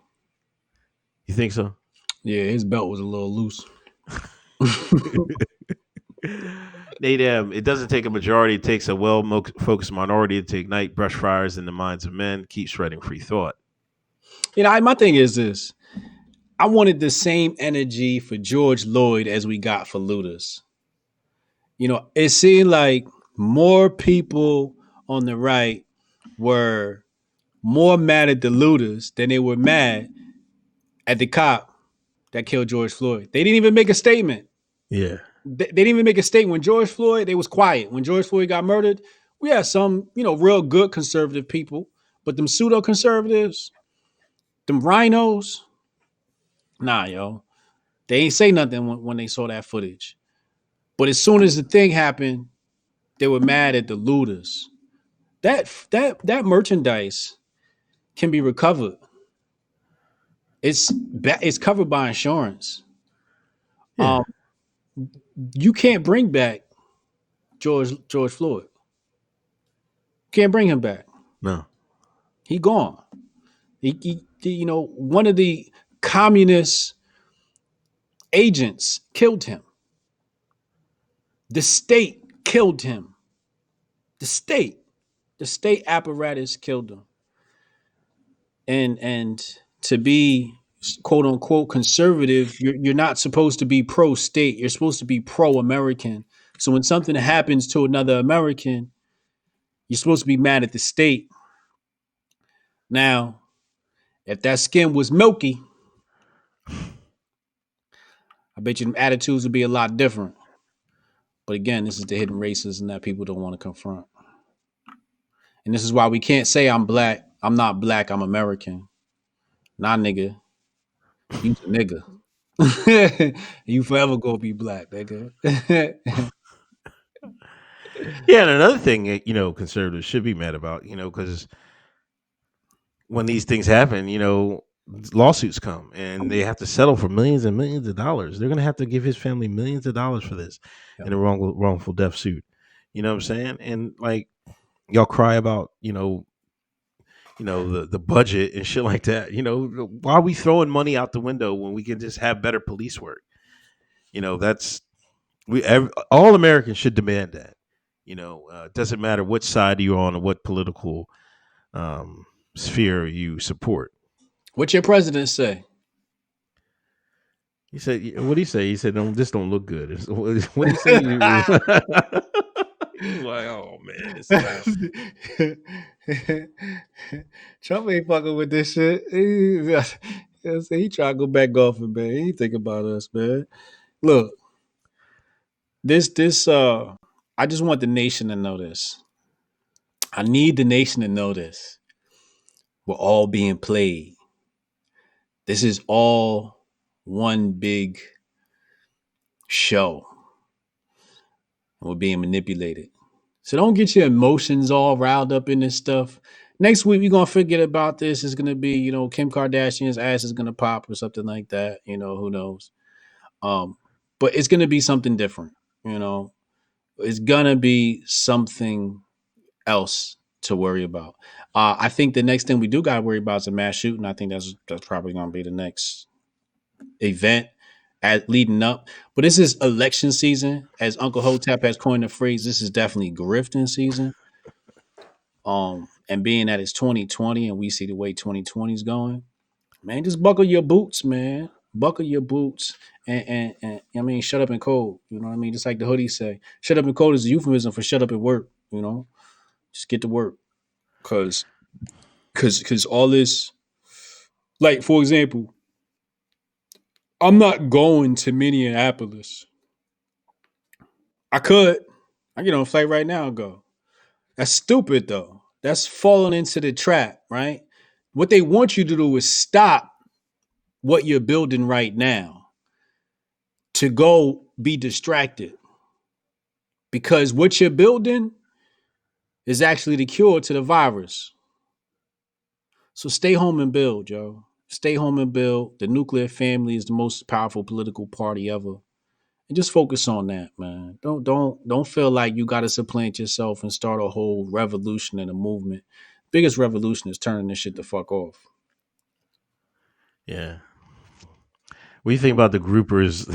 You think so? Yeah, his belt was a little loose. It doesn't take a majority, it takes a well-focused minority to ignite brush fires in the minds of men, keep spreading free thought. My thing is this. I wanted the same energy for George Floyd as we got for looters. It seemed like more people on the right were more mad at the looters than they were mad at the cop that killed George Floyd. They didn't even make a statement. Yeah. They didn't even make a statement. When George Floyd, they was quiet. When George Floyd got murdered, we had some, real good conservative people, but them pseudo conservatives, them rhinos, nah, yo, they ain't say nothing when they saw that footage. But as soon as the thing happened, they were mad at the looters. That merchandise can be recovered. It's covered by insurance. Yeah. Um, you can't bring back George Floyd. Can't bring him back. No. He gone. One of the communist agents killed him. The state killed him. The state apparatus killed him. And to be quote unquote conservative, you're not supposed to be pro state. You're supposed to be pro American. So when something happens to another American, you're supposed to be mad at the state. Now, if that skin was milky, I bet you attitudes would be a lot different. But again, this is the hidden racism that people don't want to confront. And this is why we can't say I'm black. I'm not black. I'm American. Nah, nigga. You's a nigga. You forever gonna be black, nigga. Yeah, and another thing conservatives should be mad about, because when these things happen, lawsuits come and they have to settle for millions and millions of dollars. They're gonna have to give his family millions of dollars for this in a wrongful death suit. You know what I'm saying? And like y'all cry about, the budget and shit like that. Why are we throwing money out the window when we can just have better police work? That's all Americans should demand that. It doesn't matter what side you're on or what political sphere you support. What your president say? He said, "What do you say?" He said, "This don't look good." What do you say? He's like, "Oh man, it's Trump ain't fucking with this shit. He try to go back golfing, man. He ain't think about us, man. Look, this I just want the nation to know this. I need the nation to know this. We're all being played. This is all one big show. We're being manipulated. So don't get your emotions all riled up in this stuff. Next week we're gonna forget about this. It's gonna be, Kim Kardashian's ass is gonna pop or something like that. Who knows? But it's gonna be something different. It's gonna be something else to worry about. I think the next thing we do gotta worry about is a mass shooting. I think that's probably gonna be the next event leading up. But this is election season, as Uncle Hotep has coined the phrase. This is definitely grifting season. And being that it's 2020 and we see the way 2020 is going, man, just buckle your boots, man. Buckle your boots and I mean, shut up and cold. You know what I mean? Just like the hoodie say, shut up and cold is a euphemism for shut up and work. Just get to work, cause all this, like for example, I'm not going to Minneapolis. I could. I get on a flight right now and go. That's stupid though. That's falling into the trap, right? What they want you to do is stop what you're building right now to go be distracted. Because what you're building is actually the cure to the virus. So stay home and build, Joe. Stay home and build. The nuclear family is the most powerful political party ever. And just focus on that, man. Don't feel like you gotta supplant yourself and start a whole revolution and a movement. Biggest revolution is turning this shit the fuck off. Yeah. What do you think about the groupers?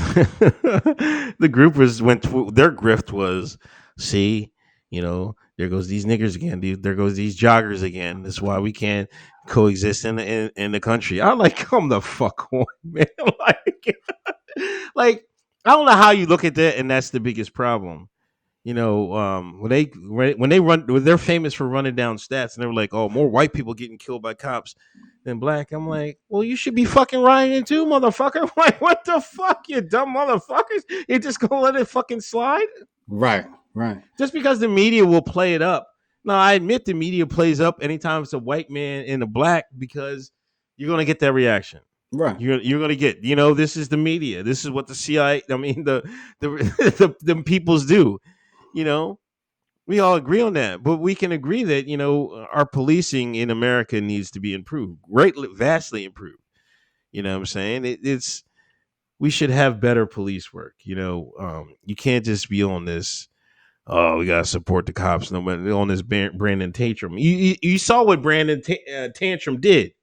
The groupers went to, their grift was, see, there goes these niggers again. There goes these joggers again. That's why we can't coexist in the country. I'm like, come the fuck on, man. Like, I don't know how you look at that, and that's the biggest problem. When they're famous for running down stats, and they were like, oh, more white people getting killed by cops than black. I'm like, well, you should be fucking rioting too, motherfucker. Like, what the fuck, you dumb motherfuckers? You just gonna let it fucking slide? Right, right, Just because the media will play it up. Now, I admit the media plays up anytime it's a white man and a black because you're gonna get that reaction. right. You're gonna get, this is the media. This is what the CIA. I mean, the peoples do. We all agree on that, but we can agree that our policing in America needs to be improved, greatly, vastly improved. You know what I'm saying? It's we should have better police work. You can't just be on this. Oh, we gotta support the cops. No matter on this Brandon Tantrum. You saw what Brandon Tantrum did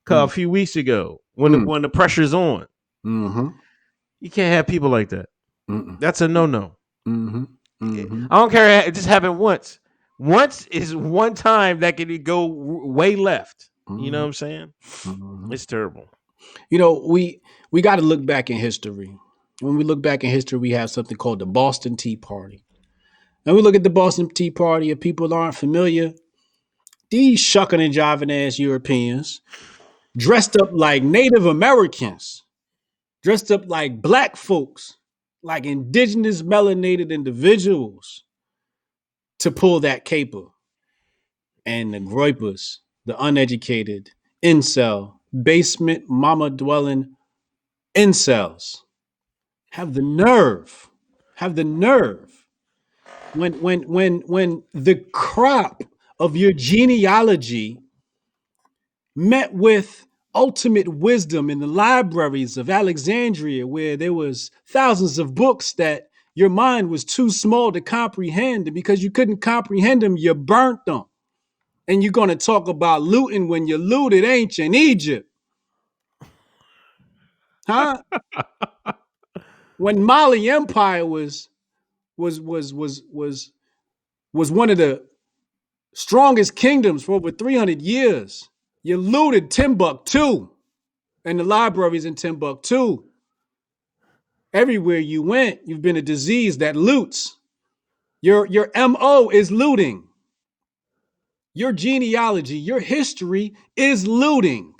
a few weeks ago when the pressure's on. Mm-hmm. You can't have people like that. Mm-mm. That's a no. Mm-hmm. Mm-hmm. I don't care. It just happened once. Once is one time that can go way left. Mm-hmm. You know what I'm saying? Mm-hmm. It's terrible. We got to look back in history. When we look back in history, we have something called the Boston Tea Party. And we look at the Boston Tea Party. If people aren't familiar, these shucking and jiving ass Europeans dressed up like Native Americans, dressed up like black folks, like indigenous melanated individuals to pull that caper. And the groypers, the uneducated, incel, basement mama dwelling incels have the nerve, when the crop of your genealogy met with ultimate wisdom in the libraries of Alexandria, where there was thousands of books that your mind was too small to comprehend, and because you couldn't comprehend them, you burnt them. And you're going to talk about looting when you looted ancient Egypt, huh? When Mali Empire was one of the strongest kingdoms for over 300 years, you looted Timbuktu and the libraries in Timbuktu. Everywhere you went, you've been a disease that loots. Your MO is looting. Your genealogy, your history is looting.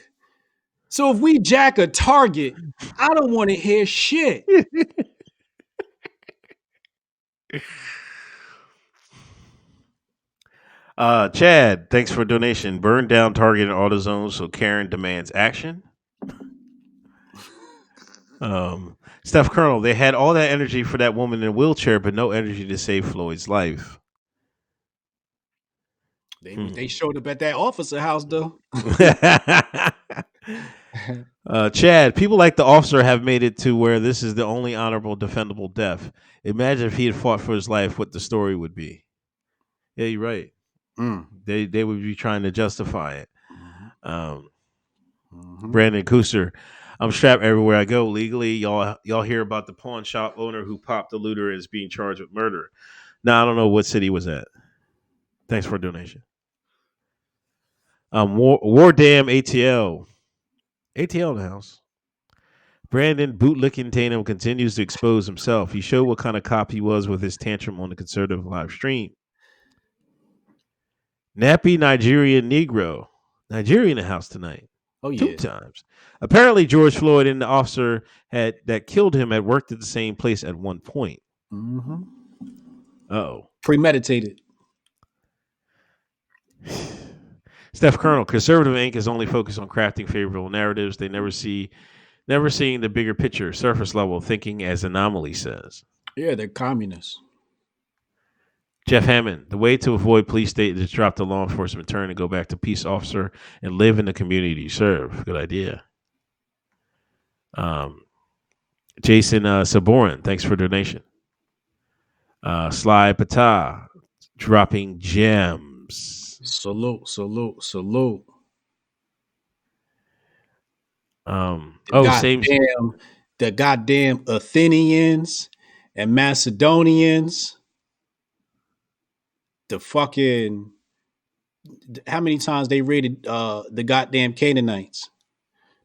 So if we jack a target, I don't want to hear shit. Chad, thanks for a donation. Burn down Target and AutoZone so Karen demands action. Steph Colonel, they had all that energy for that woman in a wheelchair, but no energy to save Floyd's life. They showed up at that officer house though. Chad, people like the officer have made it to where this is the only honorable, defendable death. Imagine if he had fought for his life, what the story would be. Yeah, you're right. They would be trying to justify it. Brandon Cooster, I'm strapped everywhere I go legally. Y'all hear about the pawn shop owner who popped the looter and is being charged with murder. Now I don't know what city he was at. Thanks for a donation. War Dam ATL in the house. Brandon Bootlicking Tatum continues to expose himself. He showed what kind of cop he was with his tantrum on the conservative live stream. Nappy Nigerian Negro. Nigeria in the house tonight. Oh Two yeah. times. Apparently, George Floyd and the officer that killed him had worked at the same place at one point. Mm-hmm. Oh. Premeditated. Steph Colonel, conservative Inc. is only focused on crafting favorable narratives. They never seeing the bigger picture, surface level thinking, as Anomaly says. Yeah, they're communists. Jeff Hammond, the way to avoid police state is to drop the law enforcement turn and go back to peace officer and live in the community you serve. Good idea. Um, Jason Saborin, thanks for donation. Sly Patah, dropping gems. Salute, salute, salute. Same. The goddamn Athenians and Macedonians. The fucking how many times they raided the goddamn Canaanites?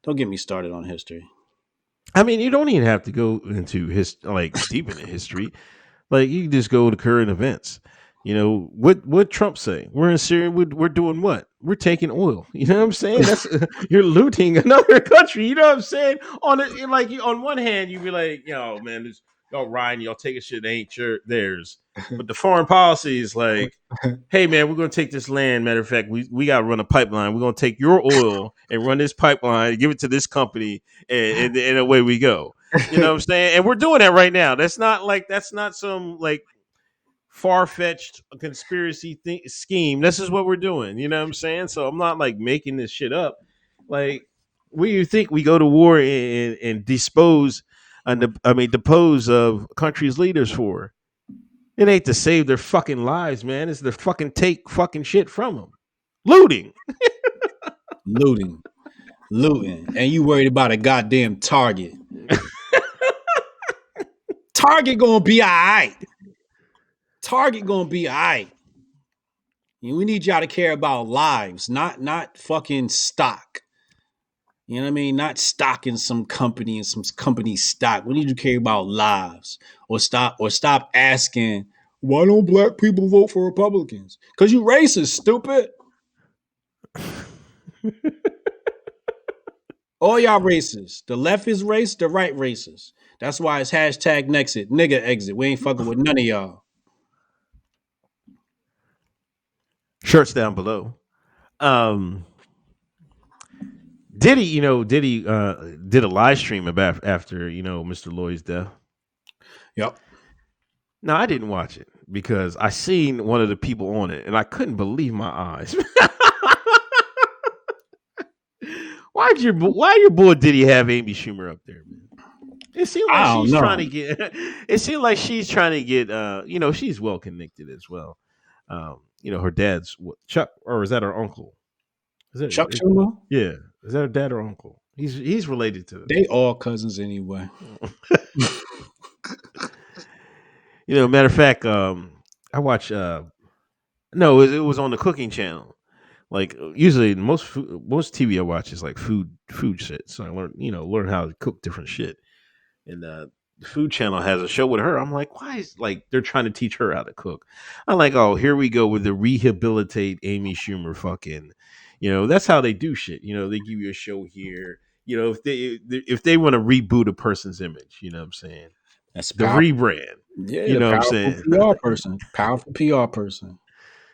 Don't get me started on history. I mean, you don't even have to go into deep into history. Like you can just go to current events. You know what Trump say? We're in Syria. We're doing what? We're taking oil. You know what I'm saying? That's you're looting another country. You know what I'm saying? On one hand, you be like, yo, man, y'all riding, y'all taking shit that ain't theirs. But the foreign policy is like, hey, man, we're gonna take this land. Matter of fact, we got to run a pipeline. We're gonna take your oil and run this pipeline, give it to this company, and away we go. You know what I'm saying? And we're doing that right now. That's not some like far-fetched conspiracy scheme. This is what we're doing. You know what I'm saying? So I'm not like making this shit up. Like, what do you think we go to war and depose of countries' leaders for? It ain't to save their fucking lives, man. It's to fucking take fucking shit from them. Looting. Looting. And you worried about a goddamn Target. Target gonna be all right. Target gonna be all right. We need y'all to care about lives, not fucking stock. You know what I mean? Not stock in some company and some company stock. We need to care about lives. Or stop asking, why don't black people vote for Republicans? Because you racist, stupid. All y'all racist. The left is racist, the right racist. That's why it's hashtag NEXIT, nigga exit. We ain't fucking with none of y'all. Shirts down below. Diddy did a live stream about after Mr. Lloyd's death. Yep. Now I didn't watch it because I seen one of the people on it and I couldn't believe my eyes. Why your boy Diddy have Amy Schumer up there, man? It seemed like she's trying to get. It seemed like she's trying to get. She's well connected as well. Her dad's Chuck, or is that her uncle? Is that Chuck Schumer? Yeah, is that her dad or uncle? He's related to them. They all cousins anyway. Matter of fact, I watch. No, it was on the cooking channel. Like usually, most TV I watch is like food shit. So I learn how to cook different shit. And the Food Channel has a show with her. I'm like, why is like they're trying to teach her how to cook? I'm like, oh, here we go with the rehabilitate Amy Schumer fucking. That's how they do shit. They give you a show here. If they want to reboot a person's image, you know what I'm saying? That's the rebrand. Yeah, you know what I'm saying? Powerful PR person.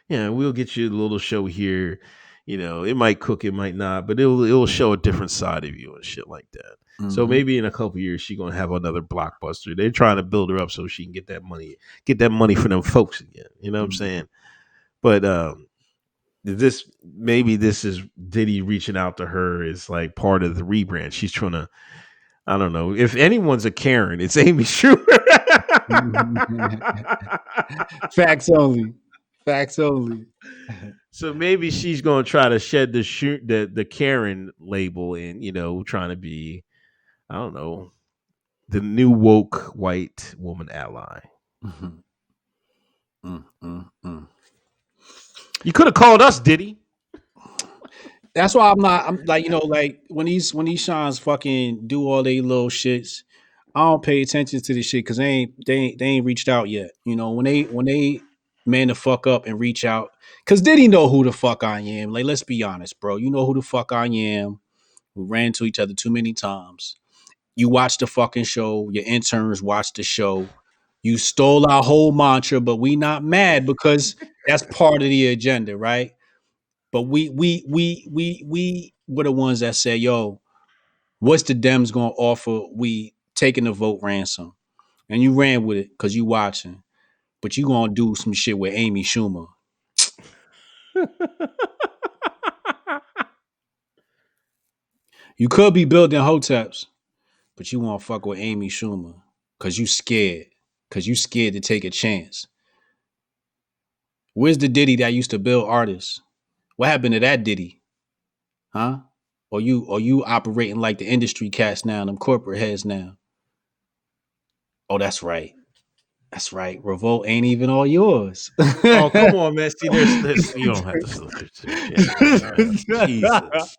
Yeah, we'll get you a little show here. It might cook, it might not, but it'll show a different side of you and shit like that. Mm-hmm. So maybe in a couple years she's gonna have another blockbuster. They're trying to build her up so she can get that money for them folks again. You know what I'm saying? But this is Diddy reaching out to her is like part of the rebrand. She's trying to. I don't know. If anyone's a Karen, it's Amy Schumer. Facts only. So maybe she's gonna try to shed the Karen label and trying to be, I don't know, the new woke white woman ally. You could have called us, Diddy. That's why I'm like, like when these shines fucking do all they little shits, I don't pay attention to this shit because they ain't reached out yet. When they man the fuck up and reach out, because Diddy know who the fuck I am. Like, let's be honest, bro. You know who the fuck I am. We ran into each other too many times. You watched the fucking show. Your interns watched the show. You stole our whole mantra, but we not mad because that's part of the agenda, right? But we were the ones that said, "Yo, what's the Dems gonna offer? We taking the vote ransom." And you ran with it because you watching, but you gonna do some shit with Amy Schumer. You could be building Hoteps, but you want to fuck with Amy Schumer because you scared. Because you scared to take a chance. Where's the Diddy that used to build artists? What happened to that Diddy? Huh? Or you operating like the industry cats now, them corporate heads now? Oh, that's right. That's right. Revolt ain't even all yours. Oh, come on, man. See, there's you don't have to filter too, Jimmy, man. Jesus.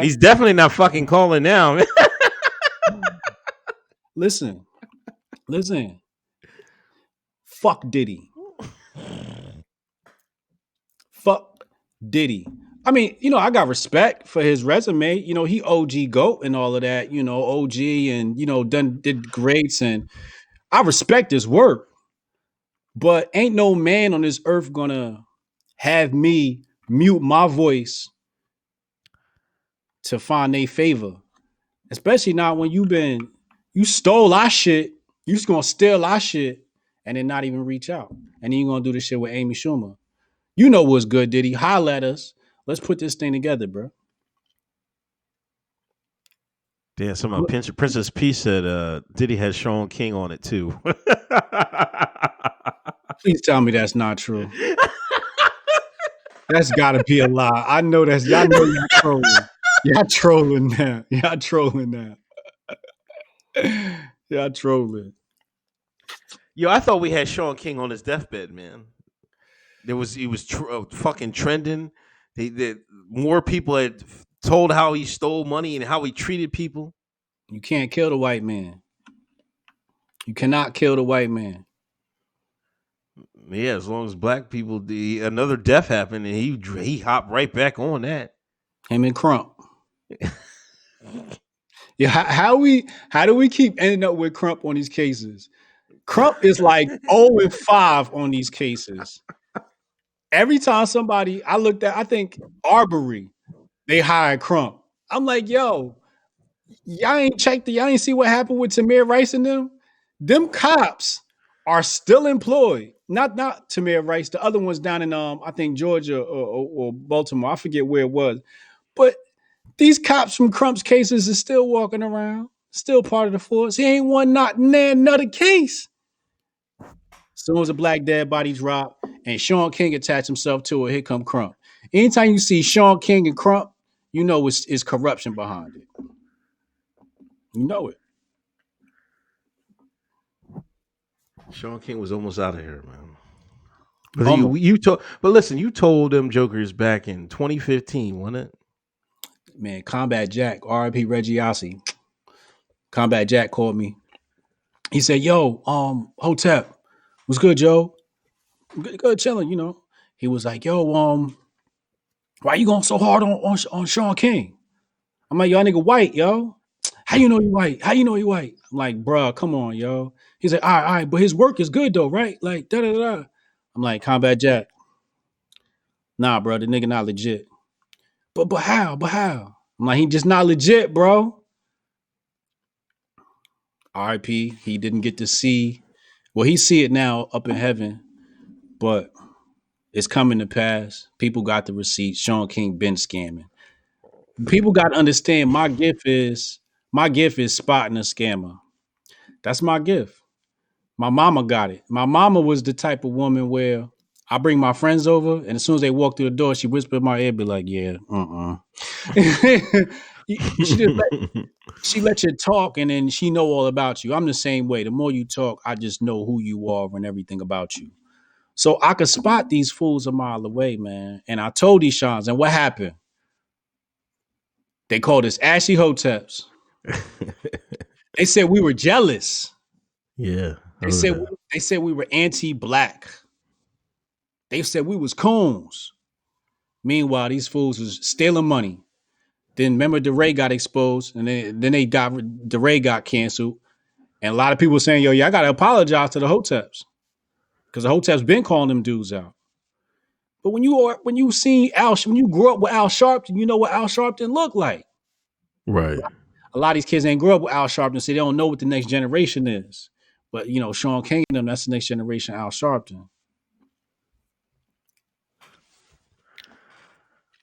He's definitely not fucking calling now, man. listen, listen. Fuck Diddy. Fuck Diddy. I mean, I got respect for his resume. He OG GOAT and all of that, OG and, did greats. And I respect his work. But ain't no man on this earth gonna have me mute my voice to find a favor. Especially not when you stole our shit. You just gonna steal our shit and then not even reach out. And then you gonna do this shit with Amy Schumer. You know what's good, Diddy. Holla at us. Let's put this thing together, bro. Yeah, some Princess P said Diddy has Sean King on it too. Please tell me that's not true. That's gotta be a lie. I know that's y'all know y'all trolling. Y'all trolling now. Y'all trolling now. Y'all trolling. Yo, I thought we had Sean King on his deathbed, man. He was fucking trending. More people had told how he stole money and how he treated people. You can't kill the white man. You cannot kill the white man. Yeah, as long as black people, another death happened and he hopped right back on that. Him and Crump. Yeah, how do we keep ending up with Crump on these cases? Crump is like 0-5 on these cases. Every time I looked at, I think Arbery, they hired Crump. I'm like, yo, y'all ain't see what happened with Tamir Rice and them? Them cops are still employed. Not Tamir Rice, the other ones down in I think Georgia or Baltimore. I forget where it was. But these cops from Crump's cases are still walking around, still part of the force. He ain't one not in there, another case. As soon as a black dead body drop and Sean King attach himself to it, here come Crump. Anytime you see Sean King and Crump, you know it's corruption behind it. You know it. Sean King was almost out of here, man. But Almost. but listen, you told them jokers back in 2015, wasn't it? Man, Combat Jack, R.I.P. Reggie Ossie. Combat Jack called me. He said, "Yo, Hotep, what's good, Joe? Good chilling. He was like, "Yo, why you going so hard on Sean King?" I'm like, "Y'all nigga white, yo. How you know he white? How you know he white?" I'm like, "Bruh, come on, yo." He's like, all right, but his work is good though, right? Like, da da da. I'm like, Combat Jack, nah, bro, the nigga not legit. But how? But how? I'm like, he just not legit, bro. RIP, he didn't get to see. Well, he see it now up in heaven, but it's coming to pass. People got the receipts. Sean King been scamming. People got to understand my gift is spotting a scammer. That's my gift. My mama got it. My mama was the type of woman where I bring my friends over, and as soon as they walk through the door, she whisper in my ear, be like, "Yeah, she just she let you talk, and then she know all about you. I'm the same way. The more you talk, I just know who you are and everything about you. So I could spot these fools a mile away, man. And I told these Shans, and what happened? They called us ashy hoteps. They said we were jealous. Yeah, They said we were anti-black. They said we was coons. Meanwhile, these fools was stealing money. Then remember DeRay got exposed, and then they got DeRay got canceled, and a lot of people were saying, "Yo, yeah, I gotta apologize to the Hoteps because the Hoteps been calling them dudes out." But when you see when you grew up with Al Sharpton, you know what Al Sharpton looked like. Right. A lot of these kids ain't grow up with Al Sharpton, so they don't know what the next generation is. But Sean Kingdom, that's the next generation Al Sharpton.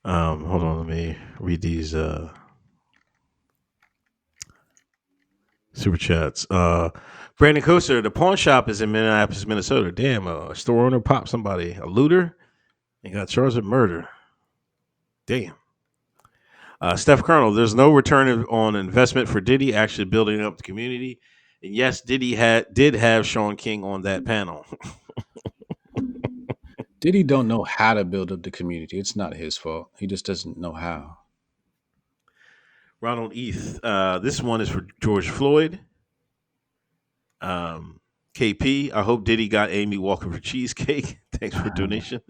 Hold on, let me read these super chats. Brandon Coaster, the pawn shop is in Minneapolis, Minnesota. Damn, a store owner popped somebody, a looter, and got charged with murder. Damn. Steph Colonel, there's no return on investment for Diddy actually building up the community. And yes, Diddy did have Sean King on that panel. Diddy don't know how to build up the community. It's not his fault. He just doesn't know how. Ronald Eth, this one is for George Floyd. KP, I hope Diddy got Amy Walker for cheesecake. Thanks for donation.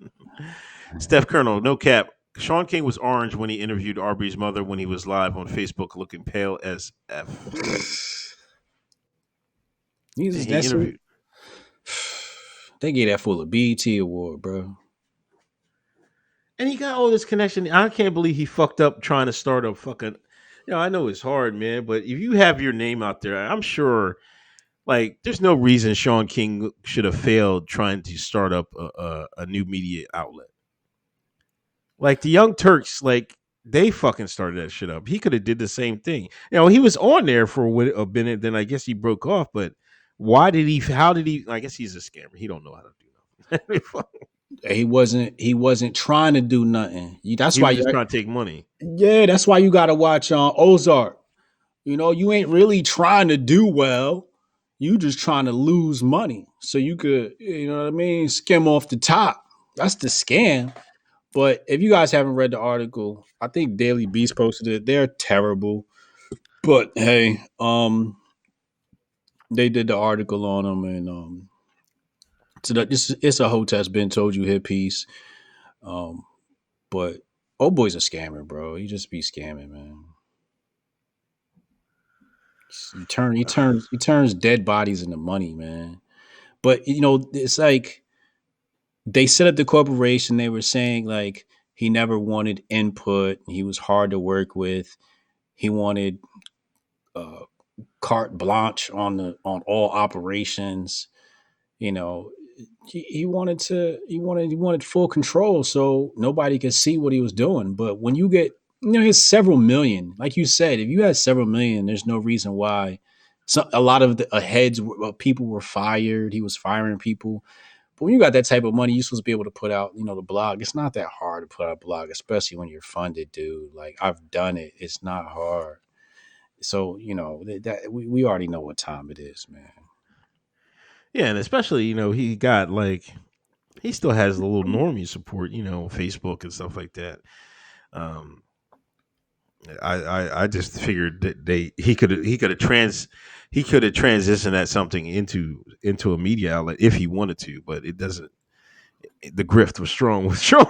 Steph Colonel, no cap. Sean King was orange when he interviewed Arbery's mother when he was live on Facebook, looking pale as F. He's He interviewed. They gave that fool a BET award, bro. And he got all this connection. I can't believe he fucked up trying to start a fucking. I know it's hard, man, but if you have your name out there, I'm sure. Like, there's no reason Sean King should have failed trying to start up a new media outlet. Like the Young Turks, like they fucking started that shit up. He could have did the same thing. He was on there for a minute. Then I guess he broke off. But why did he? How did he? I guess he's a scammer. He don't know how to do nothing. He wasn't trying to do nothing. That's he why was just trying to take money. Yeah, that's why you got to watch Ozark. You ain't really trying to do well. You just trying to lose money so you could, what I mean, skim off the top. That's the scam. But if you guys haven't read the article, I think Daily Beast posted it. They're terrible. But hey, they did the article on them, and so that it's a Hoteps been told you hit piece. But old boy's a scammer, bro. He just be scamming, man. He turns dead bodies into money, man. But it's like they set up the corporation. They were saying like he never wanted input. He was hard to work with. He wanted uh, carte blanche on all operations. You know, he wanted full control, so nobody could see what he was doing. But when you get he's several million, like you said, if you had several million, there's no reason why. A lot of the people were fired. He was firing people. But when you got that type of money, you're supposed to be able to put out, the blog. It's not that hard to put out a blog, especially when you're funded, dude. Like I've done it. It's not hard. So that we already know what time it is, man. Yeah, and especially he got he still has a little normie support, Facebook and stuff like that. I just figured that he could have transitioned that something into a media outlet if he wanted to, but it doesn't. The grift was strong with Sean.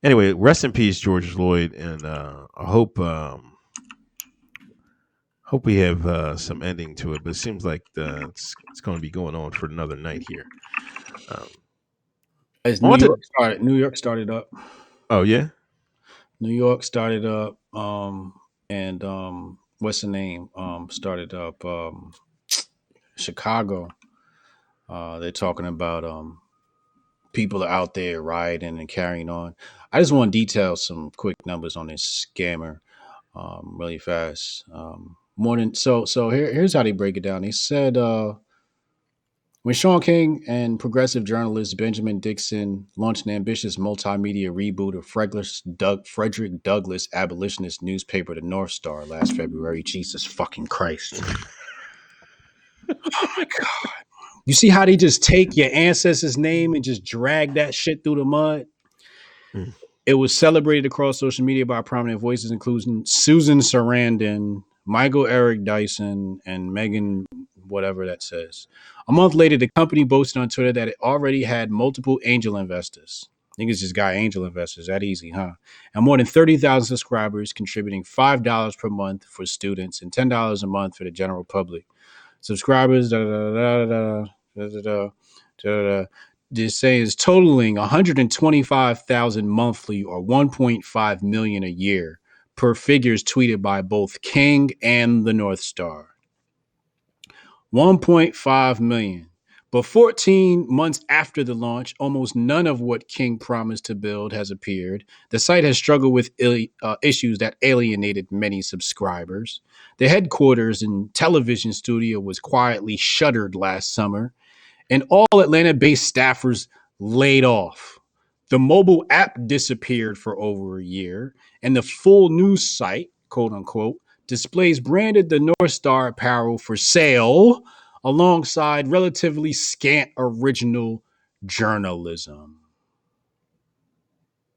Anyway, rest in peace, George Floyd, and I hope we have some ending to it. But it seems like it's going to be going on for another night here. As New York started up. Oh yeah, New York started up, and what's the name? Started up Chicago. They're talking about people are out there rioting and carrying on. I just want to detail some quick numbers on this scammer, really fast. More than here's how they break it down. They said when Sean King and progressive journalist Benjamin Dixon launched an ambitious multimedia reboot of Frederick Douglass abolitionist newspaper, The North Star, last February. Jesus fucking Christ. Oh my God. You see how they just take your ancestors' name and just drag that shit through the mud? Mm. It was celebrated across social media by prominent voices, including Susan Sarandon, Michael Eric Dyson, and Megan, whatever that says. A month later, the company boasted on Twitter that it already had multiple angel investors. Niggas just got angel investors. That easy, huh? And more than 30,000 subscribers contributing $5 per month for students and $10 a month for the general public. Subscribers, this saying is totaling 125,000 monthly or 1.5 million a year per figures tweeted by both King and the North Star. 1.5 million. But 14 months after the launch, almost none of what King promised to build has appeared. The site has struggled with issues that alienated many subscribers. The headquarters and television studio was quietly shuttered last summer, and all Atlanta-based staffers laid off. The mobile app disappeared for over a year, and the full news site, quote unquote, displays branded the North Star apparel for sale alongside relatively scant original journalism.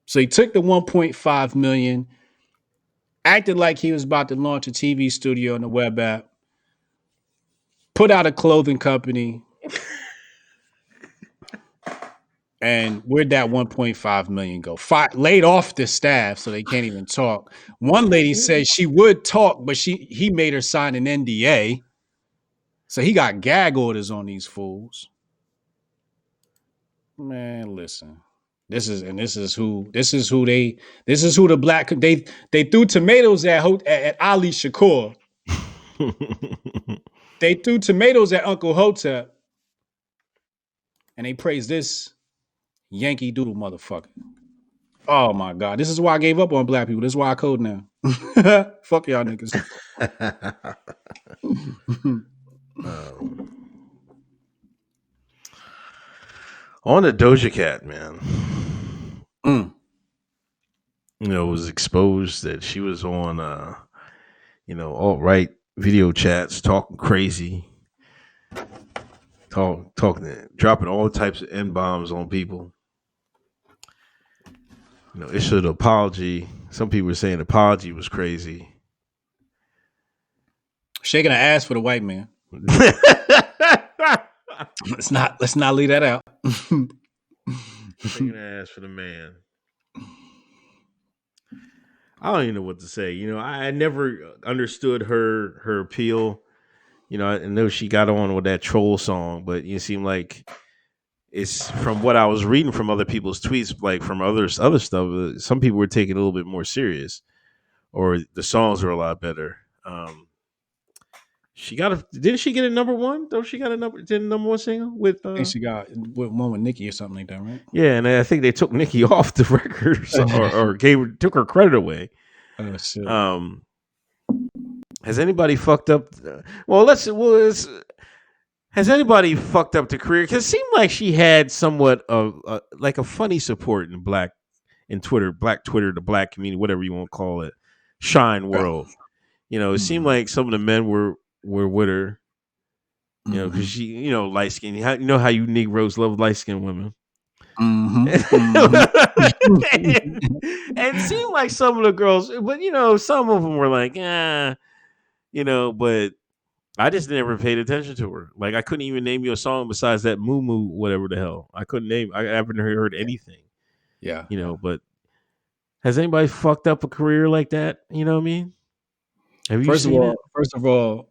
So he took the 1.5 million, acted like he was about to launch a TV studio and a web app, put out a clothing company, and where'd that 1.5 million go? Laid off the staff so they can't even talk. One lady said she would talk, but he made her sign an NDA. So he got gag orders on these fools. Man, listen. This is who the black they threw tomatoes at Ali Shakur. They threw tomatoes at Uncle Hotep, and they praised this Yankee Doodle motherfucker. Oh my God. This is why I gave up on black people. This is why I code now. Fuck y'all niggas. On the Doja Cat, man. Mm. You know, it was exposed that she was on alt-right video chats talking crazy. Talking dropping all types of N-bombs on people. You know, issued an apology. Some people were saying the apology was crazy. Shaking her ass for the white man. Let's not leave that out. Shaking her ass for the man. I don't even know what to say. You know, I never understood her appeal. You know, I know she got on with that troll song, but it seemed like it's from what I was reading from other people's tweets, like from other stuff. Some people were taking it a little bit more serious, or the songs were a lot better. Didn't she get a number one? Don't she got a number one single with? I think she got one with Nicki or something like that, right? Yeah, and I think they took Nicki off the record or took her credit away. Oh shit. Has anybody fucked up? Has anybody fucked up the career? Because it seemed like she had somewhat of like a funny support in Black Twitter, the Black community, whatever you want to call it, Shine World. You know, it seemed like some of the men were with her. You know, because she, light skin. You know how you Negroes love light skinned women. Mm-hmm. And it seemed like some of the girls, but some of them were like, but I just never paid attention to her. Like I couldn't even name you a song besides that Moo Moo, whatever the hell. I couldn't name. I haven't heard anything. Yeah. But has anybody fucked up a career like that? You know what I mean? Have you seen it? First of all,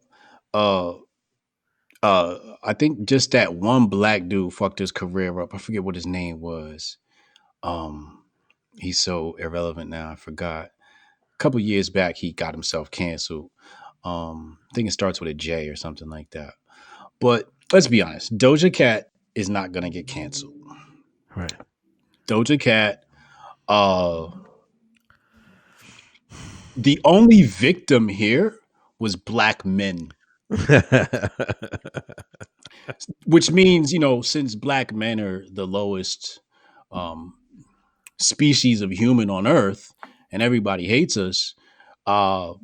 I think just that one black dude fucked his career up. I forget what his name was. He's so irrelevant now. I forgot. A couple years back, he got himself canceled. I think it starts with a J or something like that. But let's be honest, Doja Cat is not gonna get canceled. Right. Doja Cat, the only victim here was black men. Which means, since black men are the lowest species of human on earth and everybody hates us, her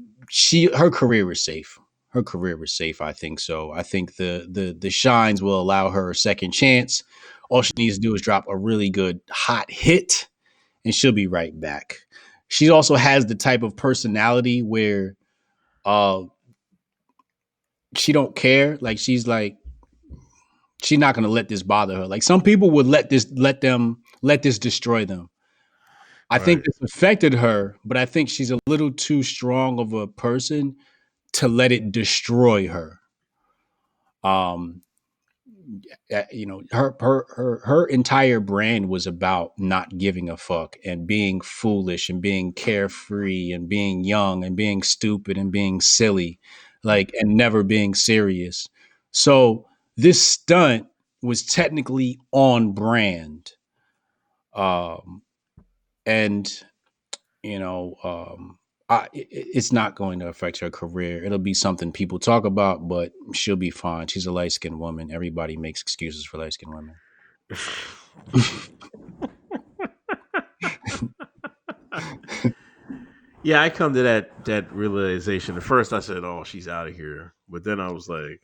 career is safe. Her career is safe, I think so. I think the shines will allow her a second chance. All she needs to do is drop a really good hot hit and she'll be right back. She also has the type of personality where she don't care. Like she's not gonna let this bother her. Like some people would let them let this destroy them. I think Right. this affected her, but I think she's a little too strong of a person to let it destroy her. Um, her entire brand was about not giving a fuck and being foolish and being carefree and being young and being stupid and being silly, like, and never being serious. So this stunt was technically on brand. Um, and you know, it's not going to affect her career. It'll be something people talk about, but she'll be fine. She's a light skinned woman. Everybody makes excuses for light skinned women. Yeah, I come to that realization. At first, I said, "Oh, she's out of here," but then I was like,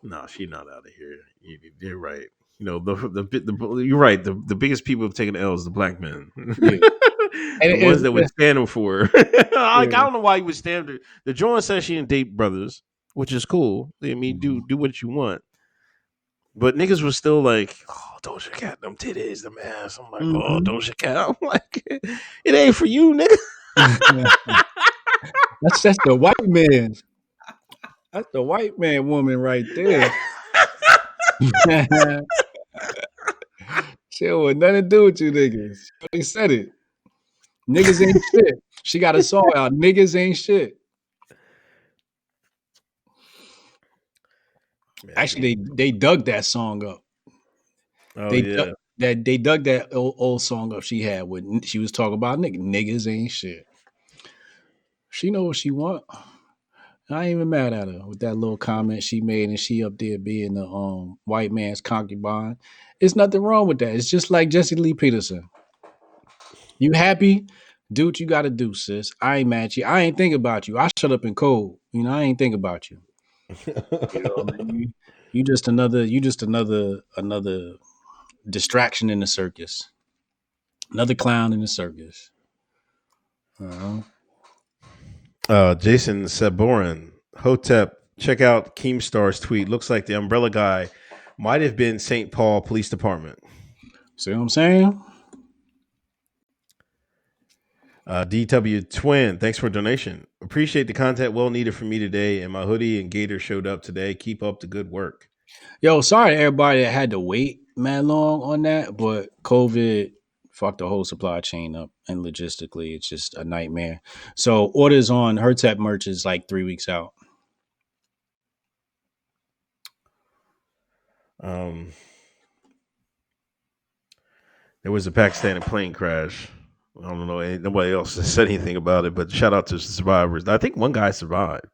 "No, she's not out of here." You're right. You know, you're right. The biggest people who've taken L's, the black men, Yeah, and the ones that would stand them for. Like, I yeah. don't know why you would stand her. The joint says she didn't date brothers, which is cool. I mean, do what you want. But niggas was still like, "Oh, Doja Cat, them titties, them ass." I'm like, "Oh, Mhm. Doja Cat." I'm like, "It ain't for you, nigga." That's the white man. That's the white man woman right there. She don't want nothing to do with you niggas. They said it. Niggas ain't shit. She got a song out. Niggas ain't shit. Actually, Man. they dug that song up. Oh They dug yeah. they dug that old song up she had when she was talking about niggas ain't shit. She know what she want. I ain't even mad at her with that little comment she made, and she up there being the white man's concubine. It's nothing wrong with that. It's just like Jesse Lee Peterson. You happy? Do what you got to do, sis. I ain't mad at you. I ain't think about you. I shut up in cold. I ain't think about you. Man. You just another distraction in the circus. Another clown in the circus. Uh-huh. Jason Saborin, Hotep. Check out Keemstar's tweet. Looks like the umbrella guy might have been St. Paul Police Department. See what I'm saying? DW Twin, thanks for a donation. Appreciate the content, well needed for me today. And my hoodie and gator showed up today. Keep up the good work. Yo, sorry to everybody that had to wait man long on that, but COVID fucked the whole supply chain up, and logistically it's just a nightmare. So orders on Hertep merch is like 3 weeks out. Um, there was a Pakistani plane crash. I don't know. Nobody else has said anything about it, but shout out to the survivors. I think one guy survived.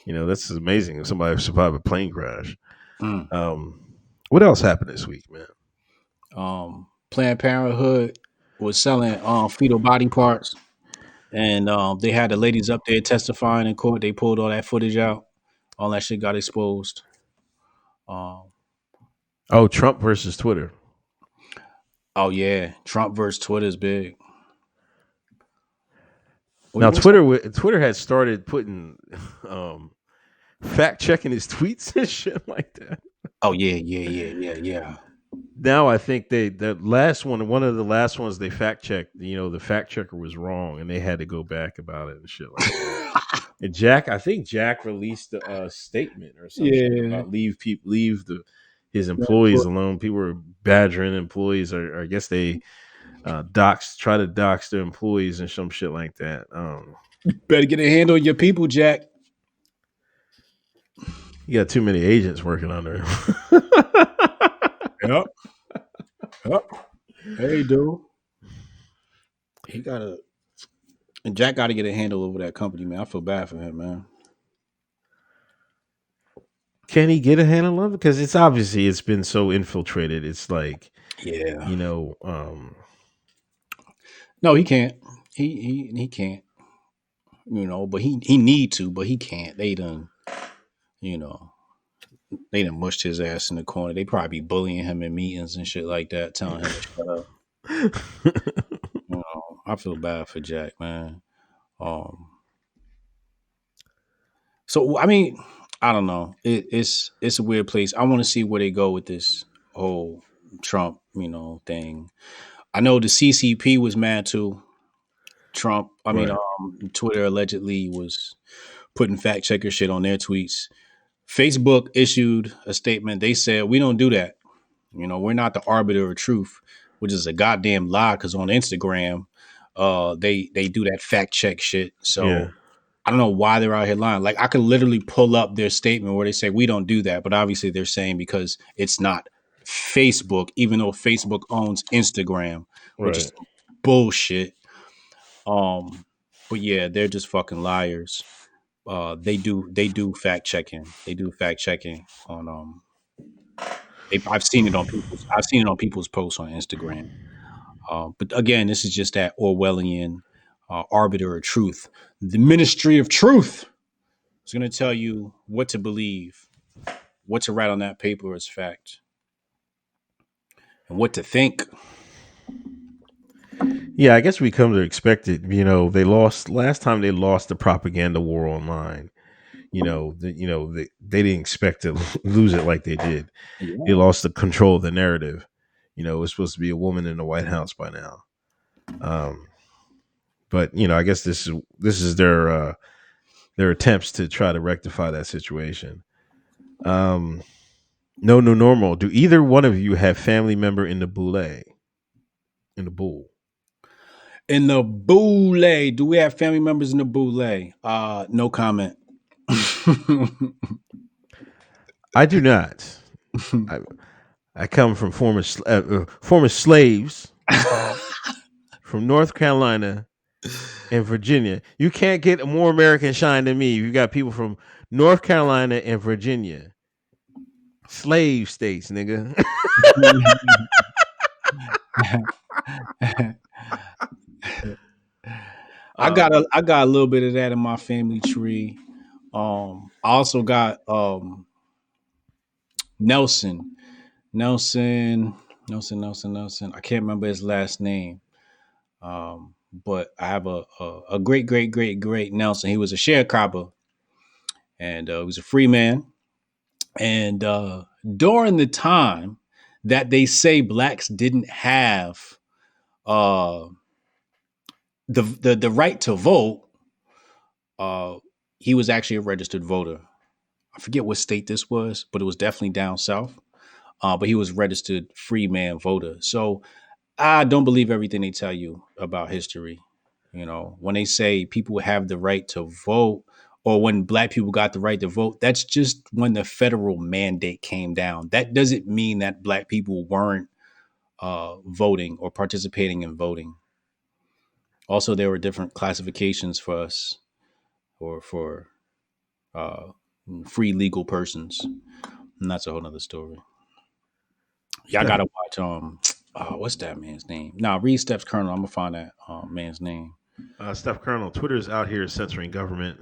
That's amazing. If somebody survived a plane crash. Mm. What else happened this week, man? Planned Parenthood was selling fetal body parts, and they had the ladies up there testifying in court. They pulled all that footage out. All that shit got exposed. Um, Oh, Trump versus Twitter. oh yeah, Trump versus Twitter is big. Now, What's up? Twitter had started putting um, fact checking his tweets and shit like that. Oh yeah. Now I think one of the last ones they fact checked. The fact checker was wrong, and they had to go back about it and shit like that. And I think Jack released a statement or some shit Yeah. about leave his employees alone. People were badgering employees, or I guess they try to dox their employees and some shit like that. Better get a handle on your people, Jack. You got too many agents working under him. Yep. Yep. Hey, dude. He gotta and Jack gotta get a handle over that company, man. I feel bad for him, man. Can he get a handle on it? Because it's been so infiltrated. It's like, Yeah. you know, No, he can't. He can't. But he need to, but he can't. You know, they done mushed his ass in the corner. They probably be bullying him in meetings and shit like that, telling him to shut up. I feel bad for Jack, man. Um, so I mean, I don't know. It's a weird place. I want to see where they go with this whole Trump, thing. I know the CCP was mad too. Trump, Right. Twitter allegedly was putting fact checker shit on their tweets. Facebook issued a statement. They said, we don't do that. We're not the arbiter of truth, which is a goddamn lie because on Instagram, they do that fact check shit. Yeah. So I don't know why they're out here lying. Like I could literally pull up their statement where they say we don't do that, but obviously they're saying because it's not Facebook, even though Facebook owns Instagram, which Right. is bullshit. Um, but yeah, they're just fucking liars. They do fact checking. They do fact checking on I've seen it on people's posts on Instagram. But again, this is just that Orwellian arbiter of truth. The Ministry of Truth is going to tell you what to believe, what to write on that paper as fact, and what to think. Yeah, I guess we come to expect it. They lost last time. They lost the propaganda war online. They didn't expect to lose it like they did. They Yeah. lost the control of the narrative. It was supposed to be a woman in the White House by now. Um, but I guess this is their attempts to try to rectify that situation. Um, no, no, normal. Do either one of you have family member in the boule? In the bull? In the boule, do we have family members in the boule? No comment. I do not. I I come from former slaves from North Carolina and Virginia. You can't get a more American shine than me. You got people from North Carolina and Virginia, slave states, nigga. I got a little bit of that in my family tree. I also got Nelson, Nelson, Nelson. I can't remember his last name. But I have a great, great, great, great Nelson. He was a sharecropper and he was a free man. And during the time that they say blacks didn't have uh, the right to vote, uh, he was actually a registered voter. I forget what state this was, but it was definitely down south. But he was registered free man voter. So I don't believe everything they tell you about history. When they say people have the right to vote or when black people got the right to vote, that's just when the federal mandate came down. That doesn't mean that black people weren't voting or participating in voting. Also, there were different classifications for us or for uh, free legal persons. And that's a whole nother story. Y'all Steph, gotta watch what's that man's name? Nah, read Steps Colonel. I'm gonna find that man's name. Steph Colonel, Twitter's out here censoring government.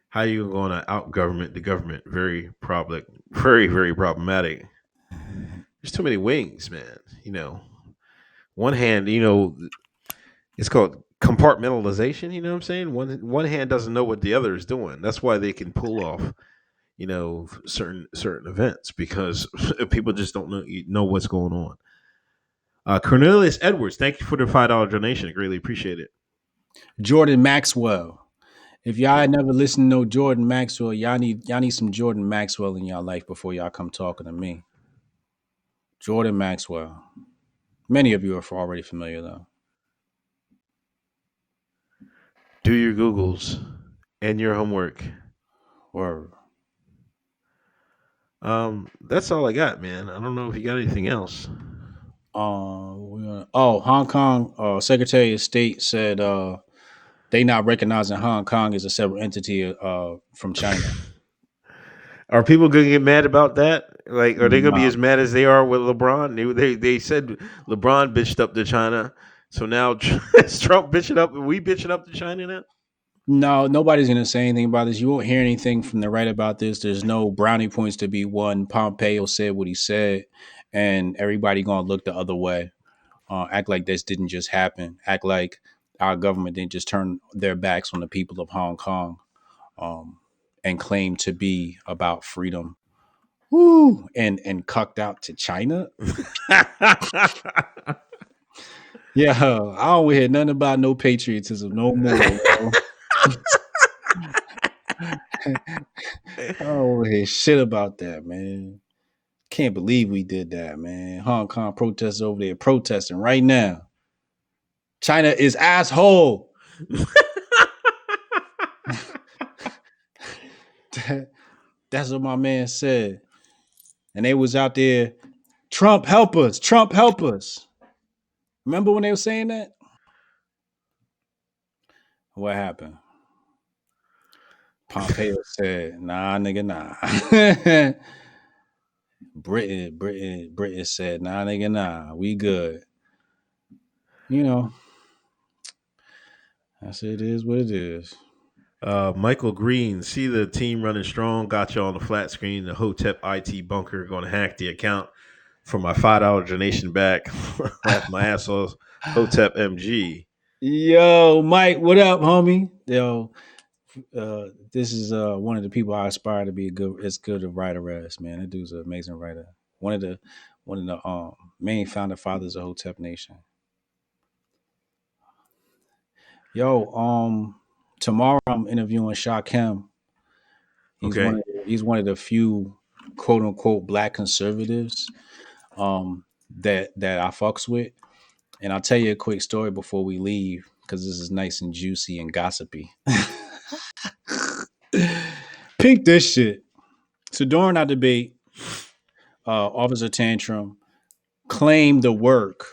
How you going to out government the government? Very problem, very very problematic. There's too many wings, man. One hand, it's called compartmentalization. You know what I'm saying? One hand doesn't know what the other is doing. That's why they can pull off, certain events because people just don't know what's going on. Cornelius Edwards, thank you for the $5 donation. I greatly appreciate it. Jordan Maxwell. If y'all had never listened to no Jordan Maxwell, y'all need some Jordan Maxwell in y'all life before y'all come talking to me. Jordan Maxwell. Many of you are already familiar though. Do your Googles and your homework. Or That's all I got, man. I don't know if you got anything else. Hong Kong Secretary of State said they not recognizing Hong Kong as a separate entity from China. Are people gonna get mad about that? Like, are they gonna be Nah, as mad as they are with LeBron? They said LeBron bitched up to China, so now is Trump bitching up, and we bitching up to China now. no, nobody's going to say anything about this. You won't hear anything from the right about this. There's no brownie points to be won. Pompeo said what he said, and everybody going to look the other way. Act like this didn't just happen. Act like our government didn't just turn their backs on the people of Hong Kong um, and claim to be about freedom. whoo, and cucked out to China. Yeah, I don't hear nothing about no patriotism no more, yo. I don't hear shit about that, man. Can't believe we did that, man. Hong Kong protesters over there protesting right now. China is asshole. That's what my man said. And they was out there, Trump help us, Trump help us. Remember when they were saying that? What happened? Pompeo said, nah, nigga, nah. Britain said, nah, nigga, nah, we good. You know, I said it is what it is. Michael Green, see the team running strong. Got you on the flat screen. The Hotep IT bunker going to hack the account for my $5 donation back. Laugh my ass off. Hotep MG. Yo, Mike, what up, homie? Yo, this is one of the people I aspire to be as good a writer as, man. That dude's an amazing writer. One of the main founder fathers of Hotep Nation. Yo, tomorrow I'm interviewing Shakim. Okay. He's one of the few quote unquote black conservatives that I fucks with. And I'll tell you a quick story before we leave because this is nice and juicy and gossipy. Peep this shit. So during our debate, Officer Tantrum claimed the work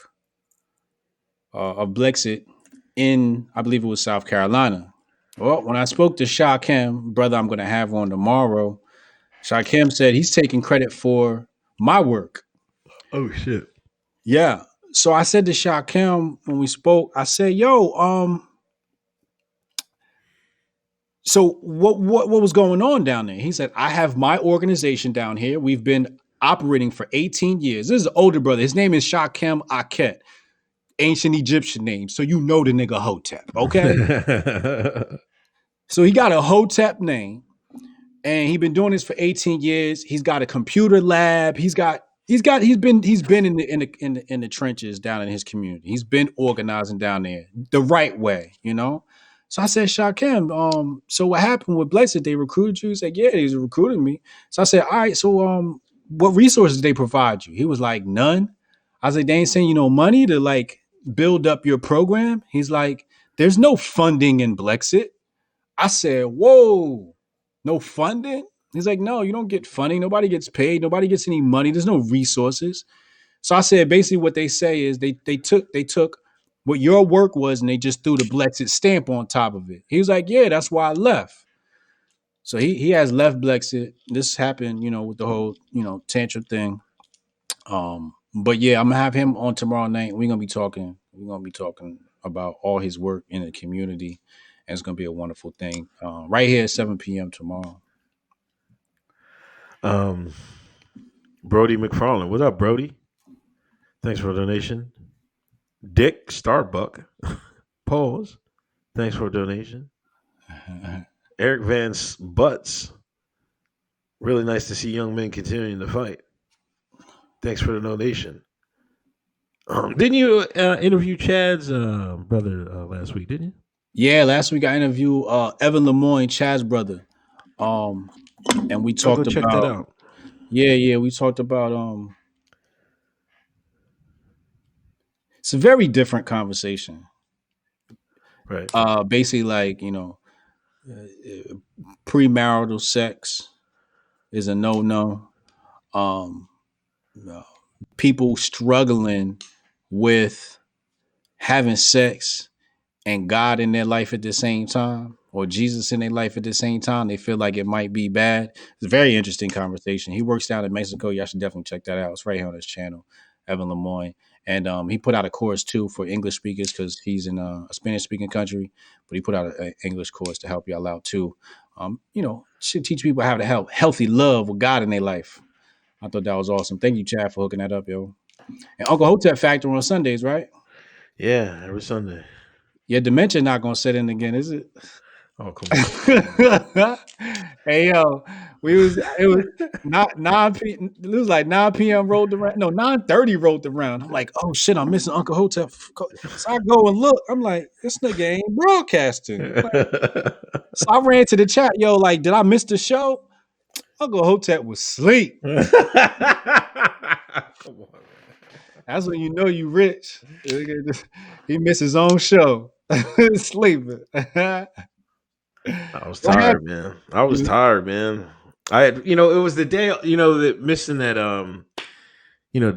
of Blexit in, I believe it was South Carolina. Well, when I spoke to Shakim, brother, I'm going to have on tomorrow, Shakim said he's taking credit for my work. Oh shit. Yeah. So I said to Shakim when we spoke, I said, "Yo, so what was going on down there?" He said, "I have my organization down here. We've been operating for 18 years. This is an older brother. His name is Shakim Aket, ancient Egyptian name. So you know the nigga Hotep, okay? So he got a Hotep name, and he's been doing this for 18 years. He's got a computer lab. He's been in the trenches down in his community. He's been organizing down there the right way, you know." So I said, Shakim, so what happened with Blessed? They recruited you? He said, yeah, they recruited me. So I said, all right, so what resources did they provide you? He was like, none. I was like, they ain't sending you no money to like build up your program. He's like, there's no funding in Blexit. I said, whoa, no funding? He's like, no, you don't get funding. Nobody gets paid. Nobody gets any money. There's no resources. So I said, basically what they say is they took what your work was and they just threw the Blexit stamp on top of it. He was like, yeah, that's why I left. So he has left Blexit. This happened, with the whole, tantrum thing. But yeah, I'm gonna have him on tomorrow night. We're gonna be talking about all his work in the community. And it's gonna be a wonderful thing. Right here at 7 p.m. tomorrow. um, Brody McFarland. What up, Brody? Thanks for a donation. Dick Starbuck. Pause. Thanks for a donation. Eric Vance Butts. Really nice to see young men continuing to fight. Thanks for the donation. Didn't you interview Chad's brother last week? Didn't you? Yeah, last week I interviewed Evan Lemoyne, Chad's brother. And we I'll go talked check that about out. yeah, we talked about it's a very different conversation. Right. Basically like, premarital sex is a no-no. Um uh, People struggling with having sex and God in their life at the same time, or Jesus in their life at the same time, they feel like it might be bad. It's a very interesting conversation. He works down in Mexico. Y'all should definitely check that out. It's right here on his channel, Evan Lemoyne. And he put out a course too for English speakers because he's in a Spanish speaking country, but he put out an English course to help y'all out too. Should teach people how to help healthy love with God in their life. I thought that was awesome. Thank you, Chad, for hooking that up, yo. And Uncle Hotep Factor on Sundays, right? Yeah, every Sunday. Your dementia not gonna set in again, is it? Oh, come on. Hey yo, it was not 9 p. It was like 9 p.m. rolled around. No, 9:30 rolled around. I'm like, oh shit, I'm missing Uncle Hotep. So I go and look. I'm like, this nigga ain't broadcasting. So I ran to the chat, yo, like, did I miss the show? Uncle Hotep was asleep. Come on, man. That's when you know you rich. He missed his own show. Sleeping. I was What tired, happened? man. I was You tired, man. I had, it was the day, that missing that,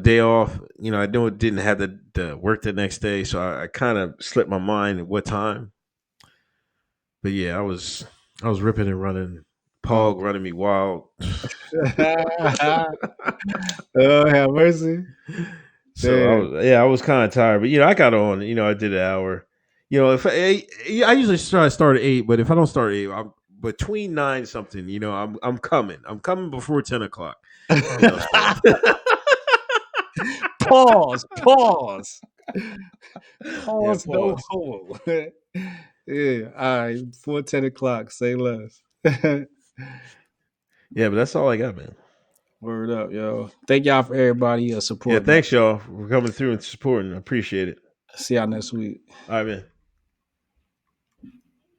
day off. I know it didn't have the work the next day, so I kind of slipped my mind at what time. But yeah, I was ripping and running, know? Pog running me wild. Oh, have mercy. So Damn. I was kind of tired, but I got on. I did an hour. If I usually try to start at 8, but if I don't start at 8, I'm between 9 something. I'm coming. I'm coming before 10 o'clock. So Pause. Pause. yeah, Pause. No pause. hold. Yeah. All right. Before 10 o'clock. Say less. Yeah, but that's all I got, man. Word up, yo. Thank y'all for everybody Yeah, supporting. thanks y'all for coming through and supporting. I appreciate it. See y'all next week. All right, man.